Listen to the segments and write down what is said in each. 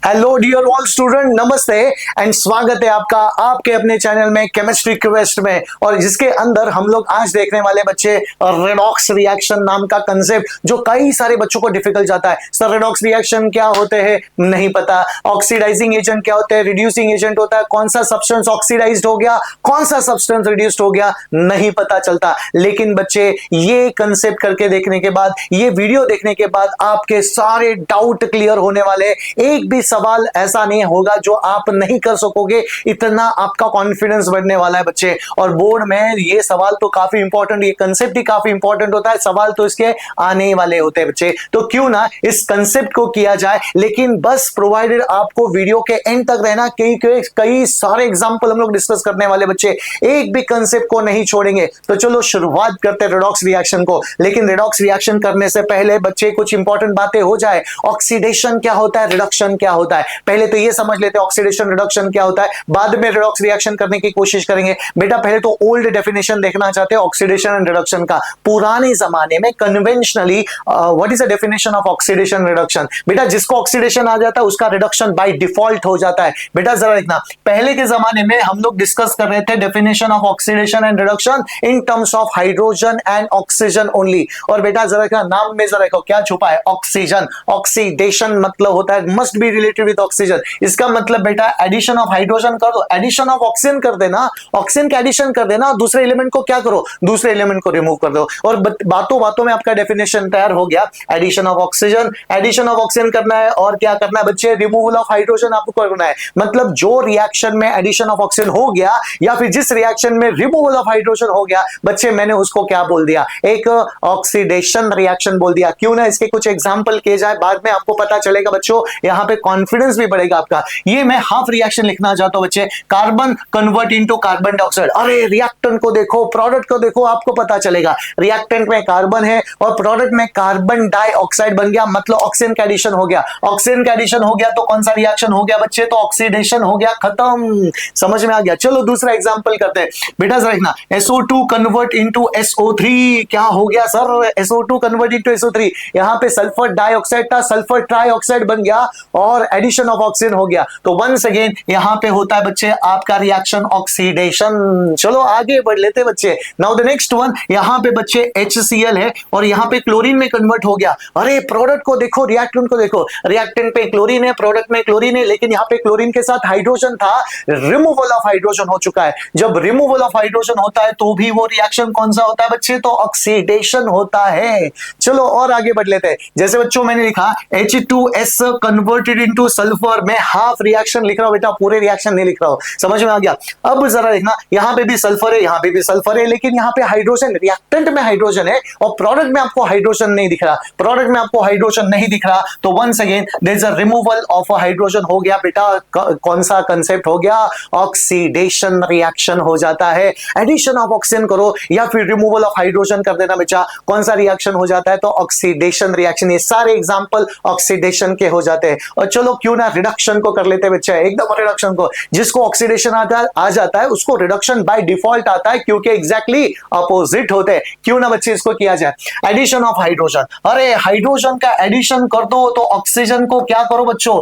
Hello dear all student, नमस्ते and स्वागत है आपका आपके अपने चैनल में केमिस्ट्री क्वेस्ट में। और जिसके अंदर हम लोग आज देखने वाले बच्चे रेडॉक्स रिएक्शन नाम का कंसेप्ट, जो कई सारे बच्चों को डिफिकल्ट जाता है। सर रेडॉक्स रिएक्शन क्या होते हैं, नहीं पता। ऑक्सीडाइजिंग एजेंट क्या होते हैं, रिड्यूसिंग एजेंट होता है। कौन सा सब्सटेंस ऑक्सीडाइज्ड हो गया, कौन सा सब्सटेंस रिड्यूस्ड हो गया, नहीं पता चलता। लेकिन बच्चे ये कंसेप्ट करके देखने के बाद, ये वीडियो देखने के बाद आपके सारे डाउट क्लियर होने वाले। एक भी सवाल ऐसा नहीं होगा जो आप नहीं कर सकोगे, इतना आपका कॉन्फिडेंस बढ़ने वाला है बच्चे। और बोर्ड में ये सवाल तो काफी इंपॉर्टेंट, ये कंसेप्ट ही काफी इंपॉर्टेंट होता है, सवाल तो इसके आने ही वाले होते हैं बच्चे। तो क्यों ना इस कंसेप्ट को किया जाए, लेकिन बस प्रोवाइडेड आपको वीडियो के एंड तक रहना। कई सारे एग्जांपल हम लोग डिस्कस करने वाले बच्चे, एक भी कंसेप्ट को नहीं छोड़ेंगे। तो चलो शुरुआत करते हैं रेडॉक्स रिएक्शन को। लेकिन रेडॉक्स रिएक्शन करने से पहले बच्चे कुछ इंपॉर्टेंट बातें हो जाए। ऑक्सीडेशन क्या होता है, रिडक्शन क्या होता है, पहले तो ये समझ लेते हैं ऑक्सीडेशन रिडक्शन क्या होता है, बाद में रेडॉक्स रिएक्शन करने की कोशिश करेंगे। बेटा पहले तो ओल्ड डेफिनेशन देखना चाहते हैं ऑक्सीडेशन एंड रिडक्शन का। पुराने जमाने में conventionally what is the definition of oxidation reduction. बेटा जिसको ऑक्सीडेशन आ जाता है उसका रिडक्शन बाय डिफॉल्ट हो जाता है। बेटा जरा देखना, पहले के जमाने में हम लोग डिस्कस कर रहे थे definition of oxidation and reduction in terms of hydrogen and oxygen only. और बेटा जरा देखना, नाम में जरा देखो क्या छुपा है, ऑक्सीजन। ऑक्सीडेशन मतलब होता है must be related with oxygen. इसका मतलब बेटा एडिशन ऑफ हाइड्रोजन कर दो, एडिशन ऑफ ऑक्सीजन कर देना, ऑक्सीजन का एडिशन कर देना, दूसरे एलिमेंट को क्या करो, दूसरे एलिमेंट को रिमूव कर दो। और बातों बातों में आपका डेफिनेशन तैयार हो गया। Addition of oxygen, addition of oxygen करना है, और क्या करना है बच्चे, रिमूवल ऑफ हाइड्रोजन आपको करना है। मतलब जो रिएक्शन में एडिशन ऑफ ऑक्सीजन हो गया, या फिर जिस रिएक्शन में रिमूवल ऑफ हाइड्रोजन हो गया बच्चे, मैंने उसको क्या बोल दिया, एक ऑक्सीडेशन रिएक्शन बोल दिया। क्यों ना इसके कुछ एग्जांपल किए जाए, बाद में आपको पता चलेगा बच्चों, यहां पे कॉन्फिडेंस भी बढ़ेगा आपका। ये मैं हाफ रिएक्शन लिखना चाहता हूं बच्चे, carbon convert into carbon dioxide. अरे रिएक्टेंट को देखो, प्रोडक्ट को देखो, आपको पता चलेगा रिएक्टेंट में कार्बन है और प्रोडक्ट में कार्बन डाइऑक्साइड बन गया, मतलब ऑक्सीजन का एडिशन हो गया। ऑक्सीजन का एडिशन हो गया तो कौन सा रिएक्शन हो गया बच्चे, तो ऑक्सीडेशन हो गया, खत्म। समझ में आ गया। चलो दूसरा एग्जांपल करते हैं। बेटा जरा देखना, SO2 कन्वर्ट इनटू SO3, क्या हो गया sir, SO2 convert into SO3। यहां पे सल्फर डाइऑक्साइड था, सल्फर ट्राइऑक्साइड बन गया और एडिशन ऑफ ऑक्सीजन हो गया। तो वंस अगेन यहां पे होता है बच्चे आपका रिएक्शन ऑक्सीडेशन। चलो आगे बढ़ लेते बच्चे। नाउ द नेक्स्ट वन, यहां पे बच्चे HCl है और यहां पे क्लोरीन में कन्वर्ट हो गया। अरे प्रोडक्ट को देखो, रिएक्टेंट को देखो, रिएक्टेंट पे क्लोरीन है, प्रोडक्ट में क्लोरीन है, लेकिन यहां पे क्लोरीन के साथ हाइड्रोजन था, रिमूवल ऑफ हाइड्रोजन हो चुका है। जब रिमूवल ऑफ हाइड्रोजन होता है तो भी वो रिएक्शन कौन सा होता है बच्चे, तो ऑक्सीडेशन होता है। चलो और आगे बढ़ लेते हैं। जैसे बच्चों मैंने लिखा H2S कन्वर्टेड इनटू सल्फर, में हाफ रिएक्शन लिख रहा हूं बेटा, पूरे रिएक्शन नहीं लिख रहा हूं। समझ में आ गया। अब जरा देखना, यहां पे भी सल्फर है, यहां पे भी सल्फर है, लेकिन यहां पे हाइड्रोजन, रिएक्टेंट में हाइड्रोजन है और प्रोडक्ट में आपको हाइड्रोजन नहीं दिख रहा, प्रोडक्ट में आपको हाइड्रोजन नहीं दिख रहा। तो once again there is a removal of hydrogen हो गया बेटा। कौन सा कंसेप्ट हो गया, ऑक्सीडेशन रिएक्शन हो जाता है। एडिशन ऑफ ऑक्सीजन करो या फिर रिमूवल ऑफ हाइड्रोजन कर देना बच्चा, कौन सा रिएक्शन हो जाता है, तो ऑक्सीडेशन रिएक्शन। ये सारे एग्जांपल ऑक्सीडेशन के हो जाते हैं। और चलो क्यों ना रिडक्शन को कर लेते बच्चे, एकदम रिडक्शन को। जिसको ऑक्सीडेशन आ जाता है उसको रिडक्शन बाय डिफॉल्ट आता है, क्योंकि एग्जैक्टली अपोजिट होते हैं। क्यों ना बच्चे इसको किया जाए, एडिशन ऑफ हाइड्रोजन। अरे हाइड्रोजन का एडिशन कर दो तो ऑक्सीजन को क्या करो बच्चों,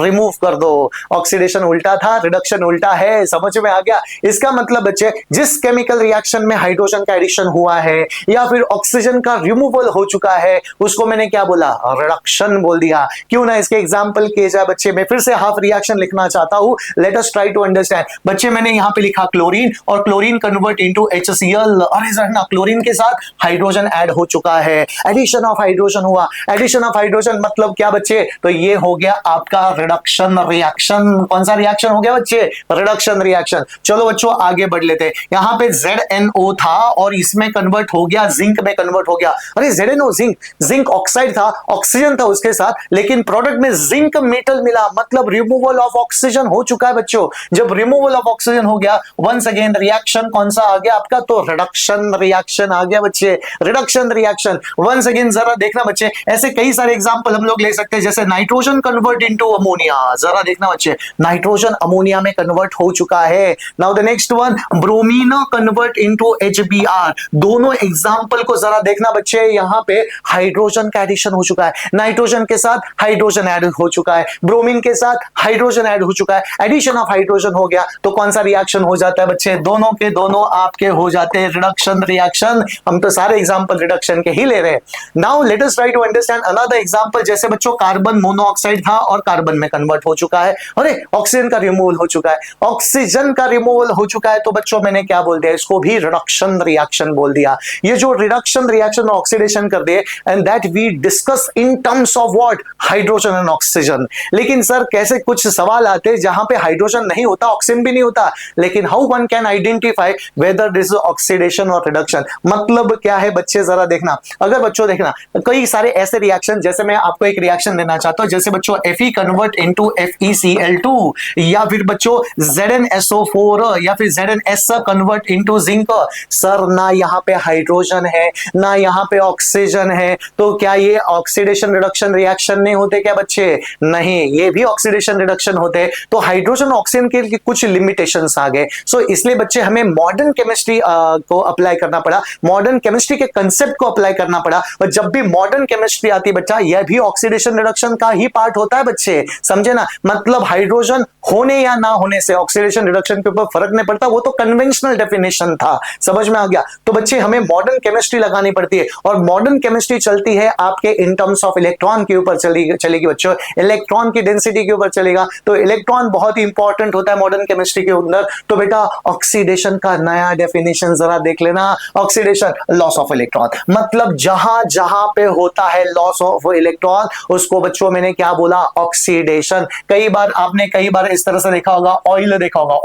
रिमूव कर दो। ऑक्सीडेशन उल्टा था, रिडक्शन उल्टा है। समझ में आ गया। इसका मतलब बच्चे, जिस केमिकल रिएक्शन में हाइड्रोजन का एडिशन हुआ है या फिर ऑक्सीजन का रिमूवल हो चुका है, उसको मैंने क्या बोला, रिडक्शन बोल दिया। क्यों ना इसके एग्जांपल किए जाए बच्चे। मैं फिर से हाफ रिएक्शन लिखना चाहता हूं, let us try to understand. बच्चे मैंने यहां पे लिखा क्लोरीन और क्लोरीन कन्वर्ट इनटू HCl। अरे जरा क्लोरीन के साथ हाइड्रोजन ऐड हो चुका है, एडिशन ऑफ हाइड्रोजन हुआ। एडिशन ऑफ हाइड्रोजन मतलब क्या बच्चे, तो ये हो गया आपका रिडक्शन रिएक्शन। कौन सा रिएक्शन हो गया बच्चे, रिडक्शन रिएक्शन। चलो बच्चों आगे बढ़ लेते हैं। यहां पे ZNO था और इसमें कन्वर्ट हो गया, जिंक में कन्वर्ट हो गया। अरे ZNO जिंक ऑक्साइड था, ऑक्सीजन था उसके साथ, लेकिन प्रोडक्ट में जिंक मेटल मिला, मतलब रिमूवल ऑफ ऑक्सीजन हो चुका है बच्चों। जब रिमूवल ऑफ ऑक्सीजन हो गया, वंस अगेन रिएक्शन कौन सा आ गया आपका, तो रिडक्शन रिएक्शन आ गया बच्चे, रिडक्शन रिएक्शन। वंस अगेन जरा देखना बच्चे, ऐसे कई सारे एग्जांपल हम लोग ले सकते हैं। जैसे नाइट्रोजन कन्वर्ट इनटू अमोनिया, जरा देखना बच्चे, नाइट्रोजन अमोनिया में कन्वर्ट हो चुका है। Now the next one, bromine convert into HBr। दोनों एग्जांपल को जरा देखना बच्चे, यहां पे हाइड्रोजन का एडिशन हो चुका है, नाइट्रोजन के साथ हाइड्रोजन ऐड हो चुका है। ब्रोमीन के साथ हाइड्रोजन ऐड हो चुका है, एडिशन ऑफ हाइड्रोजन हो गया, तो कौन सा रिएक्शन हो जाता है बच्चे? दोनों के दोनों आपके हो जाते हैं रिडक्शन रिएक्शन। हम तो सारे एग्जांपल रिडक्शन के ही ले रहे हैं। Now let us try to understand another example. जैसे बच्चों कार्बन मोनोऑक्साइड था और कार्बन में कन्वर्ट हो चुका है, अरे ऑक्सीजन का रिमूवल हो चुका है, ऑक्सीजन का रिमूवल हो चुका है, तो बच्चों मैंने क्या बोल दिया? इसको भी रिडक्शन रिएक्शन बोल दिया। ये जो रिडक्शन रिएक्शन ऑक्सीडेशन कर दिए, and that we discuss in terms of what? Hydrogen and oxygen. लेकिन सर कैसे कुछ सवाल आते हैं जहां पे हाइड्रोजन नहीं होता, ऑक्सीजन भी नहीं होता, लेकिन how one can identify whether this is oxidation और रिडक्शन? मतलब क्या है बच्चे, जरा देखना। अगर बच्चों देखना कई सारे ऐसे रिएक्शन, जैसे मैं आपको एक रिएक्शन देना चाहता हूं, जैसे बच्चों Fe कन्वर्ट इनटू FeCl2, या फिर बच्चों ZnSO4 या फिर ZnS convert into zinc. Sir ना यहाँ पे हाइड्रोजन है ना यहाँ पे ऑक्सीजन है, तो क्या ये ऑक्सीडेशन रिडक्शन रिएक्शन नहीं होते क्या बच्चे? नहीं, ये भी ऑक्सीडेशन रिडक्शन होते हैं। तो हाइड्रोजन ऑक्सीजन के कुछ लिमिटेशंस आ गए। सो इसलिए बच्चे हमें मॉडर्न केमिस्ट्री को अप्लाई करना पड़ा, मॉडर्न केमिस्ट्री के कंसेप्ट को अप्लाई करना पड़ा। और जब भी मॉडर्न केमिस्ट्री आती है बच्चा, यह भी ऑक्सीडेशन रिडक्शन का ही पार्ट होता है बच्चे, समझे ना? मतलब हाइड्रोजन होने या ना होने से ऑक्सीडेशन रिडक्शन के ऊपर फर्क नहीं पड़ता, वो तो कन्वेंशनल डेफिनेशन था, समझ में आ गया? तो बच्चे हमें मॉडर्न केमिस्ट्री लगानी पड़ती है, और मॉडर्न केमिस्ट्री चलती है आपके इन टर्म्स ऑफ इलेक्ट्रॉन के ऊपर चलेगी बच्चों, इलेक्ट्रॉन की डेंसिटी के ऊपर चलेगा। तो इलेक्ट्रॉन बहुत ही इंपॉर्टेंट होता है मॉडर्न केमिस्ट्री के अंदर। तो बेटा ऑक्सीडेशन का नया डेफिनेशन जरा देख लेना। ऑक्सीडेशन लॉस ऑफ इलेक्ट्रॉन, मतलब जहां जहां पे होता है लॉस ऑफ इलेक्ट्रॉन, उसको बच्चों मैंने क्या बोला? ऑक्सीडेशन। आपने कई बार इस तरह से देखा होगा, ऑयल देखा होगा,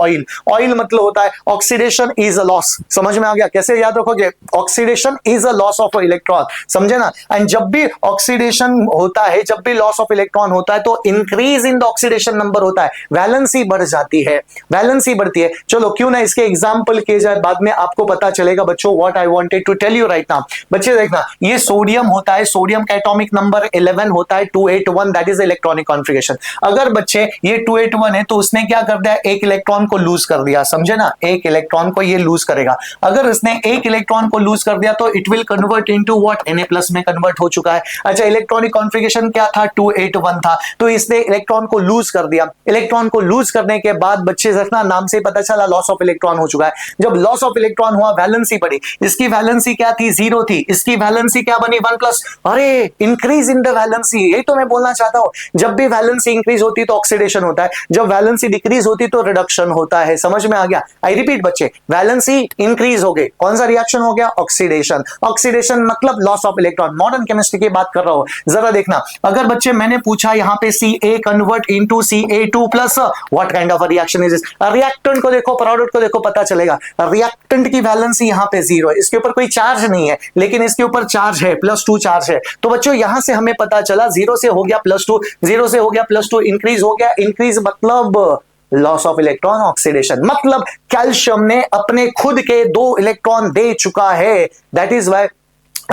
ऑयल मतलब होता है ऑक्सीडेशन इज अ लॉस। समझ में आ गया? कैसे याद रखोगे? Oxidation is a loss of electron, समझे ना? एंड जब भी ऑक्सीडेशन होता है, जब भी लॉस ऑफ इलेक्ट्रॉन होता है, तो increase in the oxidation number होता है, वैलेंसी बढ़ जाती है, वैलेंसी बढ़ती है। चलो क्यों ना इसके एग्जांपल किए जाए, बाद में आपको पता चलेगा बच्चों what I wanted to tell you right now. बच्चे देखना, ये सोडियम होता है, सोडियम का एटॉमिक नंबर 11 होता है, 281, दैट इज इलेक्ट्रॉनिक कॉन्फ़िगरेशन। अगर बच्चे ये 281 है, तो उसने क्या कर दिया? एक इलेक्ट्रॉन को लूज कर दिया, समझे ना? एक इलेक्ट्रॉन को ये लूज करेगा। अगर उसने एक इलेक्ट्रॉन को लूज कर दिया, तो it will convert into what? Na+ में कन्वर्ट हो चुका है। अच्छा, इलेक्ट्रॉनिक कॉन्फ़िगरेशन क्या था? 281 था, तो इसने इलेक्ट्रॉन को लूज कर दिया। इलेक्ट्रॉन को लूज करने के बाद बच्चे देखना, नाम से पता चला लॉस ऑफ इलेक्ट्रॉन हो चुका है। जब लॉस ऑफ इलेक्ट्रॉन हुआ, वैलेंसी बढ़ी। इसकी वैलेंसी क्या थी? 0 थी, इसकी वैलेंसी क्या बनी? 1+। अरे इंक्रीज इन द वैलेंसी, यही तो मैं बोलना चाहता हूं। जब भी वैलेंसी इंक्रीज होती तो ऑक्सीडेशन होता है, जब वैलेंसी डिक्रीज होती तो रिडक्शन होता है। समझ में आ गया? आई रिपीट बच्चे, वैलेंसी इंक्रीज हो गई, कौन सा रिएक्शन हो गया? ऑक्सीडेशन। ऑक्सीडेशन मतलब loss of electron. Modern chemistry की बात कर रहा हूं, जरा देखना। अगर बच्चे मैंने पूछा यहां पे Ca convert into Ca2+, what kind of reaction is this? Reactant को देखो, प्रोडक्ट को देखो, पता चलेगा। रिएक्टेंट की वैलेंसी यहां पे 0 है, इसके ऊपर कोई चार्ज नहीं है, लेकिन इसके ऊपर चार्ज है, +2 चार्ज है। तो बच्चों यहां से हमें पता चला 0 से हो गया +2, 0 से हो गया +2, इंक्रीज हो गया। इंक्रीज मतलब लॉस ऑफ इलेक्ट्रॉन, ऑक्सीडेशन। मतलब कैल्शियम ने अपने खुद के 2 इलेक्ट्रॉन दे चुका है, that is why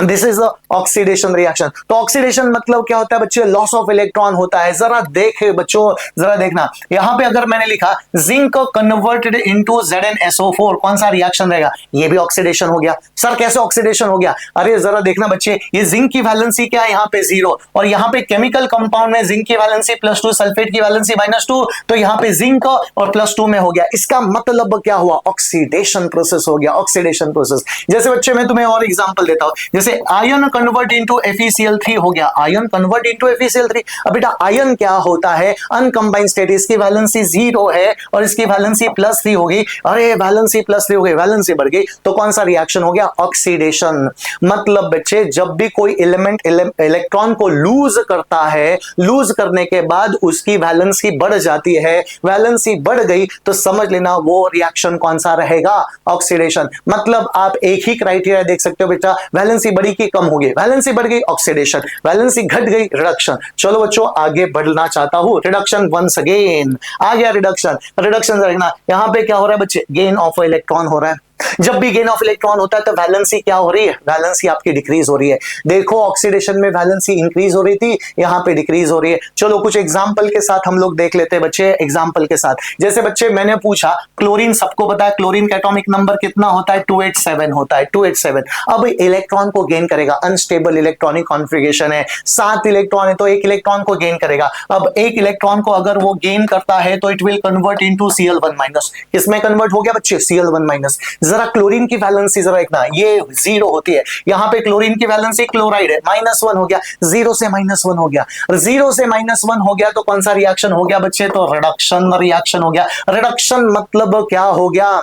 this is oxidation reaction. तो ऑक्सीडेशन मतलब क्या होता है बच्चे? लॉस ऑफ इलेक्ट्रॉन होता है। जरा देखे बच्चों, जरा देखना, यहां पे अगर मैंने लिखा जिंक कन्वर्टेड इनटू ZnSO4, कौन सा रिएक्शन रहेगा? ये भी ऑक्सीडेशन हो गया। सर कैसे ऑक्सीडेशन हो गया? अरे जरा देखना बच्चे, ये जिंक की वैलेंसी क्या है? यहां पे 0, और यहां पे केमिकल कंपाउंड में जिंक की वैलेंसी +2, सल्फेट की वैलेंसी -2, तो यहां पे जिंक और +2 में हो गया। इसका मतलब क्या हुआ? ऑक्सीडेशन प्रोसेस हो गया, ऑक्सीडेशन प्रोसेस। जैसे बच्चे मैं तुम्हें और एग्जांपल देता हूं, जैसे आयन कन्वर्ट इनटू FeCl3 हो गया, आयन कन्वर्ट इनटू FeCl3। अब बेटा आयन क्या होता है? अनकंबाइंड स्टेट, इसकी वैलेंसी 0 है और इसकी वैलेंसी +3 हो गई। अरे वैलेंसी +3 हो गई, वैलेंसी बढ़ गई, तो कौन सा रिएक्शन हो गया? ऑक्सीडेशन। मतलब बच्चे जब भी कोई एलिमेंट इलेक्ट्रॉन को लूज करता है, लूज करने के बाद उसकी वैलेंसी बढ़ जाती है, वैलेंसी बढ़ गई तो समझ लेना वो रिएक्शन कौन सा रहेगा? ऑक्सीडेशन। मतलब आप एक ही क्राइटेरिया देख सकते हो बेटा, वैलेंसी बढ़ी कि कम हो गई? वैलेंसी बढ़ गई, ऑक्सीडेशन। वैलेंसी घट गई, रिडक्शन। चलो बच्चों आगे बढ़ना चाहता हूं, रिडक्शन वंस अगेन आ गया। रिडक्शन, रिडक्शन देखना, यहां पे क्या हो रहा है बच्चे? गेन ऑफ इलेक्ट्रॉन हो रहा है। जब भी गेन ऑफ इलेक्ट्रॉन होता है तो वैलेंसी क्या हो रही है, वैलेंसी आपकी डिक्रीज हो रही है। देखो ऑक्सीडेशन में वैलेंसी इंक्रीज हो रही थी, यहां पे डिक्रीज हो रही है। चलो कुछ एग्जांपल के साथ हम लोग देख लेते हैं बच्चे, एग्जांपल के साथ। जैसे बच्चे मैंने पूछा क्लोरीन, सबको पता है क्लोरीन का एटॉमिक नंबर कितना होता है, 287 होता है, 287। अब इलेक्ट्रॉन को गेन करेगा, अनस्टेबल इलेक्ट्रॉनिक कॉन्फ़िगरेशन है, 7 इलेक्ट्रॉन है तो एक इलेक्ट्रॉन को गेन करेगा। अब एक इलेक्ट्रॉन को अगर वो गेन करता है तो it will convert into Cl1-। किसमें कन्वर्ट हो गया बच्चे, Cl1-। जरा क्लोरीन की वैलेंसी जरा देखना, ये 0 होती है, यहां पे क्लोरीन की वैलेंसी क्लोराइड है, -1 हो गया, 0 से -1 हो गया, 0 से -1 हो गया तो कौन सा रिएक्शन हो गया बच्चे, तो रिडक्शन रिएक्शन हो गया। रिडक्शन मतलब क्या हो गया,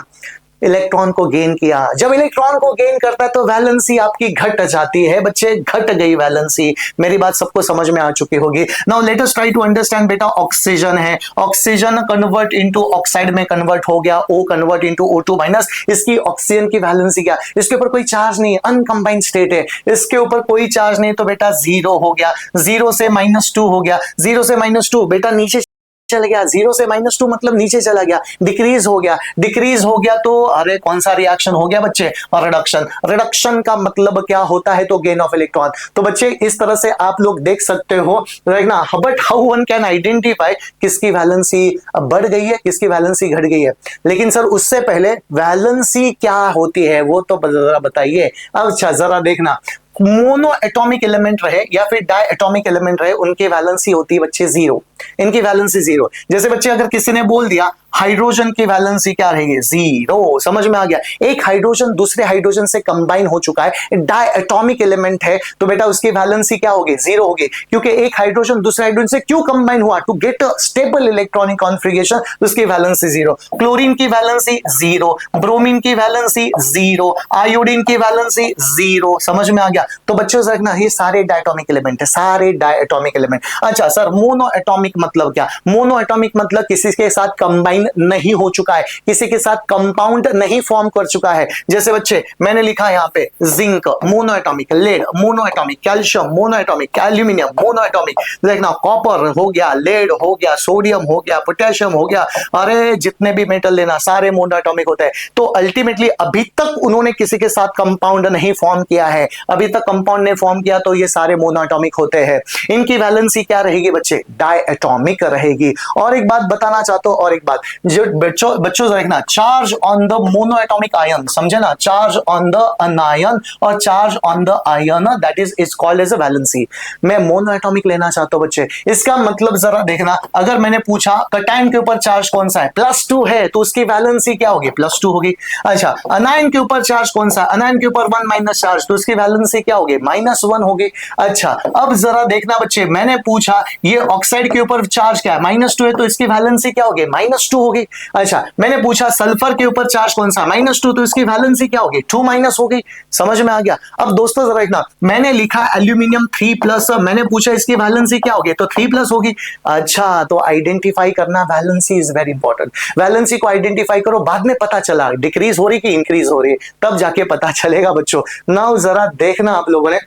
इलेक्ट्रॉन को गेन किया। जब इलेक्ट्रॉन को गेन करता है तो वैलेंसी आपकी घट जाती है बच्चे, घट गई वैलेंसी। मेरी बात सबको समझ में आ चुकी होगी। Now let us try to understand बेटा, ऑक्सीजन है, ऑक्सीजन कन्वर्ट इनटू ऑक्साइड में कन्वर्ट हो गया, O कन्वर्ट इनटू O2-। इसकी ऑक्सीजन की वैलेंसी क्या, इसके ऊपर कोई चार्ज नहीं है, अनकंबाइंड स्टेट है, इसके ऊपर कोई चार्ज नहीं तो बेटा 0 हो गया, 0 से -2 हो गया, 0 से -2 बेटा नीचे चल गया, 0 से -2 मतलब नीचे चला गया, डिक्रीज हो गया, डिक्रीज हो गया तो अरे कौन सा रिएक्शन हो गया बच्चे, और रिडक्शन। रिडक्शन का मतलब क्या होता है, तो गेन ऑफ इलेक्ट्रॉन। तो बच्चे इस तरह से आप लोग देख सकते हो, देखना, but how one can identify किसकी वैलेंसी बढ़ गई है, किसकी वैलेंसी घट गई है। लेकिन सर उससे पहले वैलेंसी क्या होती है वो तो जरा बताइए। अच्छा जरा देखना, मोनो एटॉमिक एलिमेंट रहे या फिर डाई एटॉमिक एलिमेंट रहे, उनकी वैलेंसी होती है बच्चे 0, इनकी वैलेंसी 0। जैसे बच्चे अगर किसी ने बोल दिया हाइड्रोजन की वैलेंसी क्या रहेगी, 0, समझ में आ गया। एक हाइड्रोजन दूसरे हाइड्रोजन से कंबाइन हो चुका है, डाई एटॉमिक एलिमेंट है, तो बेटा उसकी वैलेंसी क्या होगी, 0 होगी, क्योंकि एक हाइड्रोजन दूसरे हाइड्रोजन से क्यों कंबाइन हुआ, to get a stable electronic configuration, उसकी वैलेंसी 0। क्लोरीन की वैलेंसी 0, ब्रोमीन की वैलेंसी 0, आयोडीन की वैलेंसी 0, समझ में आ गया। तो बच्चों से रखना, ये सारे डायटोमिक एलिमेंट है, सारे डायटोमिक एलिमेंट। अच्छा सर मोनो एटॉमिक मतलब क्या, मोनो एटॉमिक मतलब किसी के साथ कंबाइन नहीं हो चुका है, किसी के साथ कंपाउंड नहीं फॉर्म कर चुका है। जैसे बच्चे मैंने लिखा यहां पे zinc mono atomic, lead mono atomic, calcium mono atomic, aluminium mono atomic, देखना कॉपर हो गया, लेड हो गया, सोडियम हो गया, पोटेशियम हो गया, अरे जितने भी मेटल लेना सारे मोनो एटॉमिक होते हैं। तो अल्टीमेटली अभी तक उन्होंने किसी के साथ कंपाउंड नहीं फॉर्म किया है, अभी तक कंपाउंड ने फॉर्म किया तो ये सारे मोनो एटॉमिक होते हैं। इनकी वैलेंसी क्या रहेगी बच्चे, डाई एटॉमिक रहेगी। और एक बात बताना चाहता हूं, और एक बात जो बच्चों देखना, charge on the mono atomic ion, समझे ना, चार्ज ऑन द अनायन और charge on the ion, that is called as a valency. मैं मोनो एटॉमिक लेना चाहता हूं बच्चे, इसका मतलब जरा देखना, अगर मैंने पूछा कटायन के ऊपर चार्ज कौन सा है, +2 है, तो उसकी वैलेंसी क्या होगी, +2 होगी। अच्छा अनायन के ऊपर चार्ज कौन सा, अनायन के ऊपर 1- चार्ज, तो उसकी वैलेंसी क्या होगी, -1 होगी। अच्छा अब जरा देखना बच्चे, मैंने पूछा ये ऑक्साइड के ऊपर चार्ज क्या है, -2 है, तो इसकी वैलेंसी क्या होगी, -2 होगी। अच्छा मैंने पूछा सल्फर के ऊपर चार्ज कौन सा, -2, तो इसकी वैलेंसी क्या होगी, 2- होगी। समझ में आ गया। अब दोस्तों जरा देखना, मैंने लिखा एल्यूमिनियम 3+, मैंने पूछा इसकी वैलेंसी क्या होगी, तो 3+ होगी। अच्छा तो आइडेंटिफाई करना, valency is very important. Valency को आइडेंटिफाई करो, बाद में पता चला डिक्रीज हो रही कि इंक्रीज हो रही है, तब जाके पता चलेगा बच्चों। नाउ जरा देखना आप लोगों ने,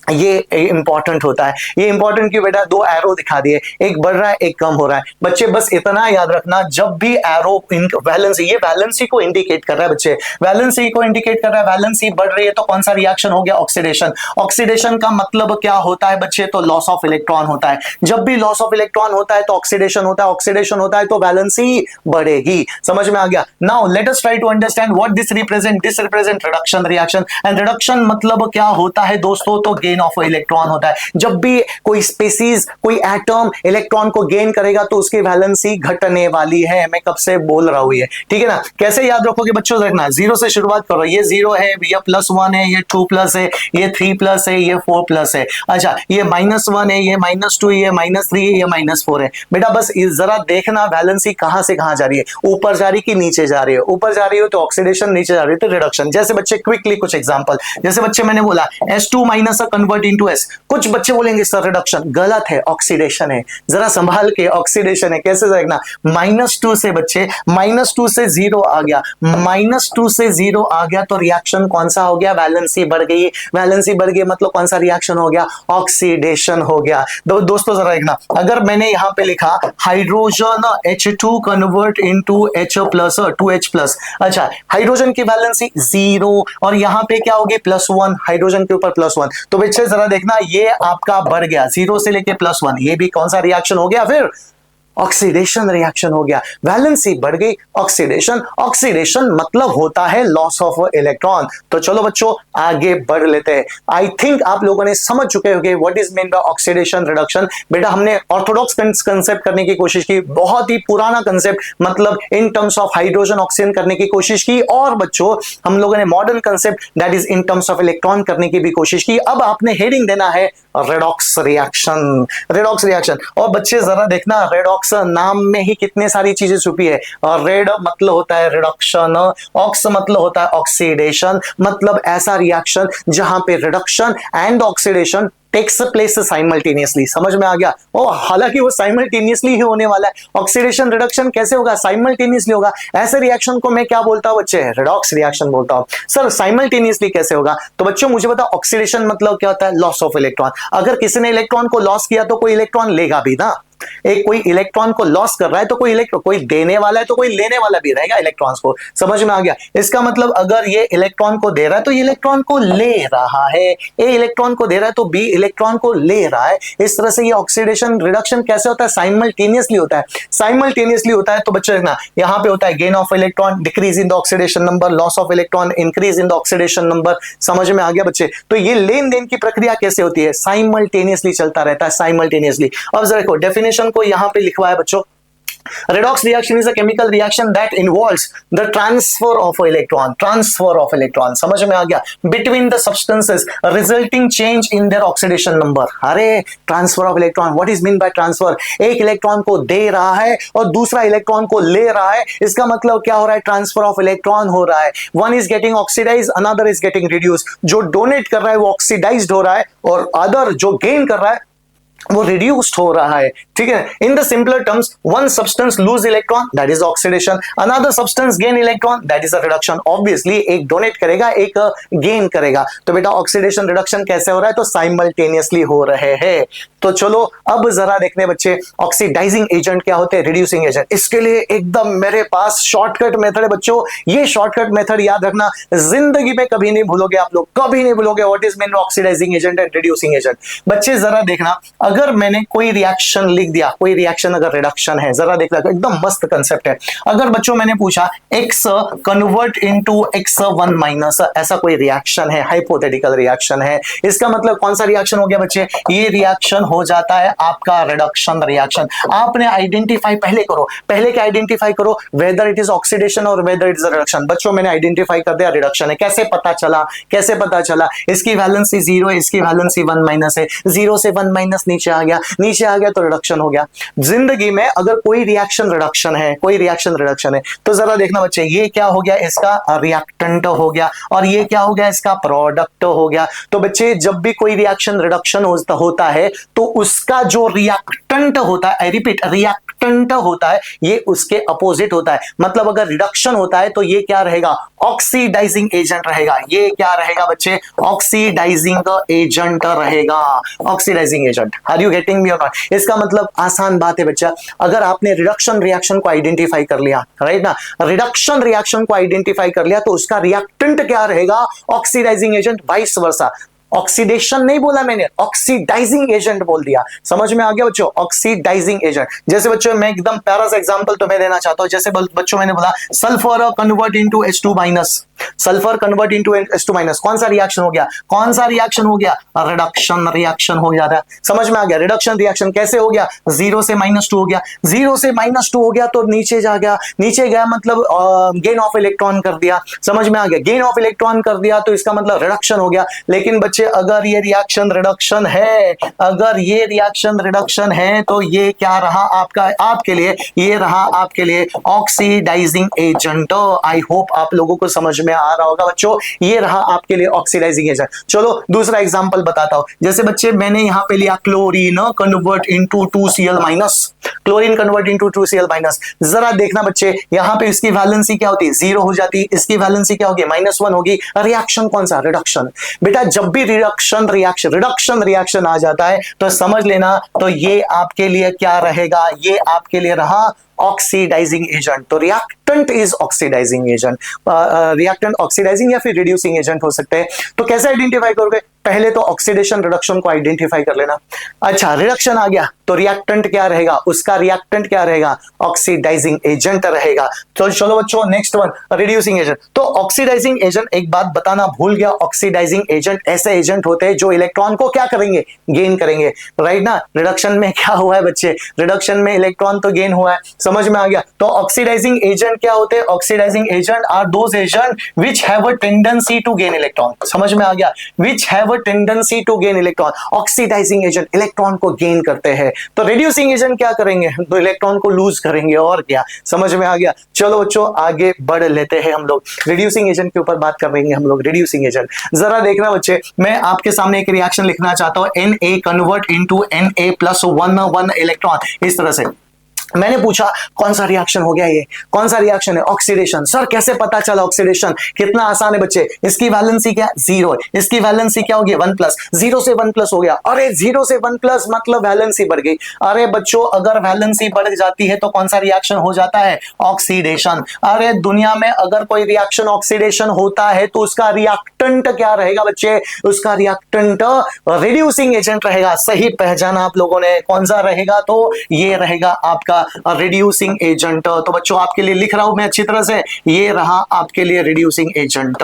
ये इंपॉर्टेंट होता है। ये इंपॉर्टेंट क्यों बेटा, 2 एरो दिखा दिए, एक बढ़ रहा है एक कम हो रहा है। बच्चे बस इतना याद रखना, जब भी एरो वैलेंसी, ये वैलेंसी को इंडिकेट कर रहा है बच्चे, वैलेंसी को इंडिकेट कर रहा है, वैलेंसी बढ़ रही है तो कौन सा रिएक्शन हो गया, ऑक्सीडेशन। ऑक्सीडेशन का मतलब क्या होता है बच्चे, तो लॉस ऑफ इलेक्ट्रॉन होता है। जब भी लॉस ऑफ इलेक्ट्रॉन होता है तो ऑक्सीडेशन होता है, ऑक्सीडेशन होता है तो वैलेंसी बढ़ेगी। समझ में आ गया। Now let us try to understand what this represent. This represent reduction reaction, and reduction मतलब क्या होता है दोस्तों, तो गेन ऑफ इलेक्ट्रॉन होता है। जब भी कोई स्पीसीज, कोई एटम इलेक्ट्रॉन को गेन करेगा तो उसकी वैलेंसी घटने वाली है। मैं कब से बोल रहा हूं ये, ठीक है ना। कैसे याद रखोगे बच्चों, देखना 0 से शुरुआत करो, ये 0 है, ये +1 है, ये 2+ है, ये 3+ है, ये 4+ है। अच्छा ये -1 है, ये -2, ये -3 है, ये -4 है। बेटा बस जरा देखना वैलेंसी कहां से कहां जा रही है, ऊपर जा रही है कि नीचे जा रही है। ऊपर जा रही हो तो ऑक्सीडेशन, नीचे जा रही है तो रिडक्शन। जैसे बच्चे क्विकली कुछ एग्जांपल, जैसे बच्चे मैंने बोला S2- कन्वर्ट इनटू एस। कुछ बच्चे बोलेंगे सर रिडक्शन, गलत है, ऑक्सीडेशन है। जरा संभाल के, ऑक्सीडेशन है। कैसे देखना, -2 से बच्चे, -2 से 0 आ गया, -2 से 0 आ गया तो रिएक्शन कौन सा हो गया, वैलेंसी बढ़ गई। वैलेंसी बढ़ गई मतलब कौन सा रिएक्शन हो गया, ऑक्सीडेशन हो गया। दोस्तों जरा देखना, अगर मैंने यहां पे लिखा hydrogen H2 convert into H plus 2H+, अच्छा हाइड्रोजन की वैलेंसी 0 और यहां पे क्या होगी +1, हाइड्रोजन के ऊपर +1, तो बच्चे जरा देखना ये आपका बढ़ गया 0 से लेके +1, ये भी कौन सा रिएक्शन हो गया, फिर ऑक्सीडेशन रिएक्शन हो गया। वैलेंसी बढ़ गई, ऑक्सीडेशन। ऑक्सीडेशन मतलब होता है लॉस ऑफ इलेक्ट्रॉन। तो चलो बच्चों आगे बढ़ लेते हैं। आई थिंक आप लोगों ने समझ चुके होंगे what is mean bye oxidation reduction. बेटा हमने ऑर्थोडॉक्स कंसेप्ट करने की कोशिश की, बहुत ही पुराना कंसेप्ट, मतलब इन टर्म्स ऑफ हाइड्रोजन ऑक्सीजन करने की कोशिश की, और बच्चों हम लोगों ने modern concept that is in terms of electron करने की भी कोशिश की। अब आपने हेडिंग देना है रेडॉक्स रिएक्शन, रेडॉक्स रिएक्शन। और बच्चे जरा देखना, रेडॉक्स नाम में ही कितने सारी चीजें छुपी है। और रेड मतलब होता है रिडक्शन, ऑक्स मतलब होता है ऑक्सीडेशन, मतलब ऐसा रिएक्शन जहां पे reduction and oxidation takes place simultaneously. समझ में आ गया? हालांकि वो साइमल्टेनियसली ही होने वाला है। ऑक्सीडेशन रिडक्शन कैसे होगा, साइमल्टेनियसली होगा। ऐसे रिएक्शन को मैं क्या बोलता हूं बच्चे, रेडॉक्स रिएक्शन बोलता हूं। सर साइमल्टेनियसली कैसे होगा, तो बच्चों मुझे बताओ ऑक्सीडेशन मतलब क्या होता है, लॉस ऑफ इलेक्ट्रॉन। अगर किसी ने इलेक्ट्रॉन को लॉस किया तो कोई इलेक्ट्रॉन लेगा भी ना। एक कोई इलेक्ट्रॉन को लॉस कर रहा है तो कोई देने वाला है तो कोई लेने वाला भी रहेगा इलेक्ट्रॉन्स को। समझ में आ गया? इसका मतलब अगर ये इलेक्ट्रॉन को दे रहा है तो ये इलेक्ट्रॉन को ले रहा है, ए इलेक्ट्रॉन को दे रहा है तो बी इलेक्ट्रॉन को ले रहा है। इस तरह से ये ऑक्सीडेशन रिडक्शन कैसे होता है, साइमल्टेनियसली होता है। साइमल्टेनियसली होता है तो बच्चे देखना यहां पे होता है gain of electron, decrease in the oxidation number, loss of electron, increase in the oxidation number. समझ में आ गया बच्चे? तो ये लेन देन की प्रक्रिया कैसे होती है, साइमल्टेनियसली चलता रहता है, साइमल्टेनियसली। अब जरा देखो डेफिनेशन को यहां पे लिखवा है बच्चों, redox reaction is a chemical reaction that involves the transfer of electron, transfer of electron, समझ में आ गया, between the substances resulting change in their oxidation number। अरे transfer of electron, what is mean by transfer? एक electron को दे रहा है और दूसरा इलेक्ट्रॉन को ले रहा है, इसका मतलब क्या हो रहा है, ट्रांसफर ऑफ इलेक्ट्रॉन हो रहा है। One is getting oxidize, another is getting reduce. जो डोनेट कर रहा है वो ऑक्सीडाइज्ड हो रहा है और अदर जो गेन कर रहा है वो रिड्यूस्ड हो रहा है। ठीक है, in the simpler terms one substance loose electron that is oxidation, another substance gain electron that is a reduction. Obviously एक डोनेट करेगा एक गेन करेगा। तो बेटा ऑक्सीडेशन रिडक्शन कैसे हो रहा है, तो साइमल्टेनियसली हो रहे हैं। तो चलो अब जरा देखने बच्चे ऑक्सीडाइजिंग एजेंट क्या होते हैं, रिड्यूसिंग एजेंट। इसके लिए एकदम मेरे पास शॉर्टकट मेथड है बच्चों। ये शॉर्टकट मेथड याद रखना, जिंदगी में कभी नहीं भूलोगे आप लोग, कभी नहीं भूलोगे। What is mean oxidising agent and reducing agent. बच्चे जरा देखना, अगर मैंने कोई रिएक्शन लिख दिया, कोई रिएक्शन अगर रिडक्शन है, जरा देख लो एकदम मस्त कंसेप्ट है। अगर बच्चों मैंने पूछा x कन्वर्ट इनटू x1 ऐसा कोई रिएक्शन है, हाइपोथेटिकल रिएक्शन है, इसका मतलब कौन सा रिएक्शन हो गया बच्चे, ये रिएक्शन हो जाता है आपका रिडक्शन रिएक्शन। आपने आइडेंटिफाई पहले करो, पहले क्या आइडेंटिफाई करो, वेदर इट इज ऑक्सीडेशन और वेदर इट इज रिडक्शन। बच्चों मैंने आइडेंटिफाई कर दिया रिडक्शन है। कैसे पता चला, कैसे पता चला, इसकी वैलेंसी 0 है, इसकी वैलेंसी 1 है, 0 से 1 नीचे आ गया, नीचे आ गया तो रिडक्शन हो गया। जिंदगी में अगर कोई रिएक्शन रिडक्शन है, कोई रिएक्शन रिडक्शन है, तो जरा देखना बच्चे ये क्या हो गया, इसका रिएक्टेंट हो गया, और ये क्या हो गया, इसका प्रोडक्ट हो गया। तो बच्चे जब भी कोई रिएक्शन रिडक्शन होता है तो उसका जो रिएक्टेंट होता है, आई रिपीट रिएक्टेंट होता है, ये उसके अपोजिट होता है। मतलब अगर रिडक्शन होता है तो ये क्या रहेगा, ऑक्सीडाइजिंग एजेंट रहेगा। ये क्या रहेगा बच्चे, ऑक्सीडाइजिंग एजेंट रहेगा, oxidizing agent. Are you getting me और नॉट? इसका मतलब आसान बात है बच्चा, अगर आपने रिडक्शन रिएक्शन को आइडेंटिफाई कर लिया, राइट ना, रिडक्शन रिएक्शन को आइडेंटिफाई कर लिया तो उसका रिएक्टेंट क्या रहेगा, oxidizing agent, vice versa. Oxidation नहीं बोला मैंने, ऑक्सीडाइजिंग एजेंट बोल दिया। समझ में आ गया बच्चों, ऑक्सीडाइजिंग एजेंट। जैसे बच्चों मैं एकदम प्यारा सा एग्जांपल तुम्हें देना चाहता हूं। जैसे बच्चों मैंने बोला sulphur convert into H2-, sulphur convert into H2-, कौन सा रिएक्शन हो गया, कौन सा रिएक्शन हो गया, रिडक्शन रिएक्शन हो जाता है। समझ में आ गया, रिडक्शन रिएक्शन कैसे हो गया, 0 से -2 हो गया, 0 से -2 हो गया तो नीचे जा गया, नीचे गया मतलब गेन ऑफ इलेक्ट्रॉन कर दिया। समझ में आ गया, गेन ऑफ इलेक्ट्रॉन कर दिया तो इसका मतलब रिडक्शन हो गया। लेकिन बच्चे अगर ये रिएक्शन रिडक्शन है, अगर ये रिएक्शन रिडक्शन है तो ये क्या रहा आपका, आपके लिए ये रहा आपके लिए ऑक्सीडाइजिंग एजेंट। आई होप आप लोगों को समझ में आ रहा होगा बच्चों, ये रहा आपके लिए ऑक्सीडाइजिंग एजेंट। चलो दूसरा एग्जांपल बताता हूं। जैसे बच्चे मैंने यहां पे लिया chlorine convert into 2Cl minus, chlorine convert into 2Cl minus. जरा देखना बच्चे, यहां पे इसकी वैलेंसी क्या होती है, 0 हो जाती, इसकी वैलेंसी क्या होगी, -1 होगी। रिएक्शन कौन सा, रिडक्शन। बेटा जब भी रिडक्शन रिएक्शन आ जाता है तो समझ लेना, तो ये आपके लिए क्या रहेगा, ये आपके लिए रहा ऑक्सीडाइजिंग एजेंट। तो reactant is oxidizing agent, reactant oxidizing या फिर रिड्यूसिंग एजेंट हो सकते हैं। तो कैसे आइडेंटिफाई करोगे, पहले तो ऑक्सीडेशन रिडक्शन को आइडेंटिफाई कर लेना। अच्छा रिडक्शन आ गया तो रिएक्टेंट क्या रहेगा, उसका रिएक्टेंट क्या रहेगा, ऑक्सीडाइजिंग एजेंट रहेगा। तो चलो बच्चों नेक्स्ट वन, रिड्यूसिंग एजेंट। तो ऑक्सीडाइजिंग एजेंट, एक बात बताना भूल गया, ऑक्सीडाइजिंग एजेंट ऐसे एजेंट होते हैं जो इलेक्ट्रॉन को क्या करेंगे, गेन करेंगे, राइट ना। रिडक्शन में क्या हुआ है बच्चे, रिडक्शन में इलेक्ट्रॉन तो गेन हुआ है, समझ में आ गया। तो ऑक्सीडाइजिंग एजेंट क्या होते हैं, oxidizing agent are those agent which have a tendency to gain electron, समझ में आ गया, which have a tendency to gain electron. Oxidizing agent electron को गेन करते हैं, तो रिड्यूसिंग एजेंट क्या करेंगे, तो इलेक्ट्रॉन को लूज करेंगे, और क्या, समझ में आ गया। चलो बच्चों आगे बढ़ लेते हैं हम लोग, रिड्यूसिंग एजेंट के ऊपर बात करेंगे हम लोग। रिड्यूसिंग एजेंट जरा देखना बच्चे, मैं आपके सामने एक रिएक्शन लिखना चाहता हूं, Na convert into Na+1 electron, इस तरह से। मैंने पूछा कौन सा रिएक्शन हो गया, ये कौन सा रिएक्शन है, ऑक्सीडेशन। सर कैसे पता चला ऑक्सीडेशन, कितना आसान है बच्चे, इसकी वैलेंसी क्या, 0 है, इसकी वैलेंसी क्या होगी, 1+, 0 से 1+ हो गया। अरे 0 से 1+ मतलब वैलेंसी बढ़ गई। अरे बच्चों अगर वैलेंसी बढ़ जाती है तो कौन सा रिएक्शन हो जाता है, ऑक्सीडेशन। अरे दुनिया में अगर कोई रिएक्शन ऑक्सीडेशन होता है तो उसका रिएक्टेंट क्या रहेगा बच्चे, उसका रिएक्टेंट रिड्यूसिंग एजेंट रहेगा। सही पहचाना आप लोगों ने, कौन सा रहेगा, तो ये रहेगा आपका रिड्यूसिंग एजेंट। तो बच्चों आपके लिए लिख रहा हूं मैं अच्छी तरह से, ये रहा आपके लिए रिड्यूसिंग एजेंट,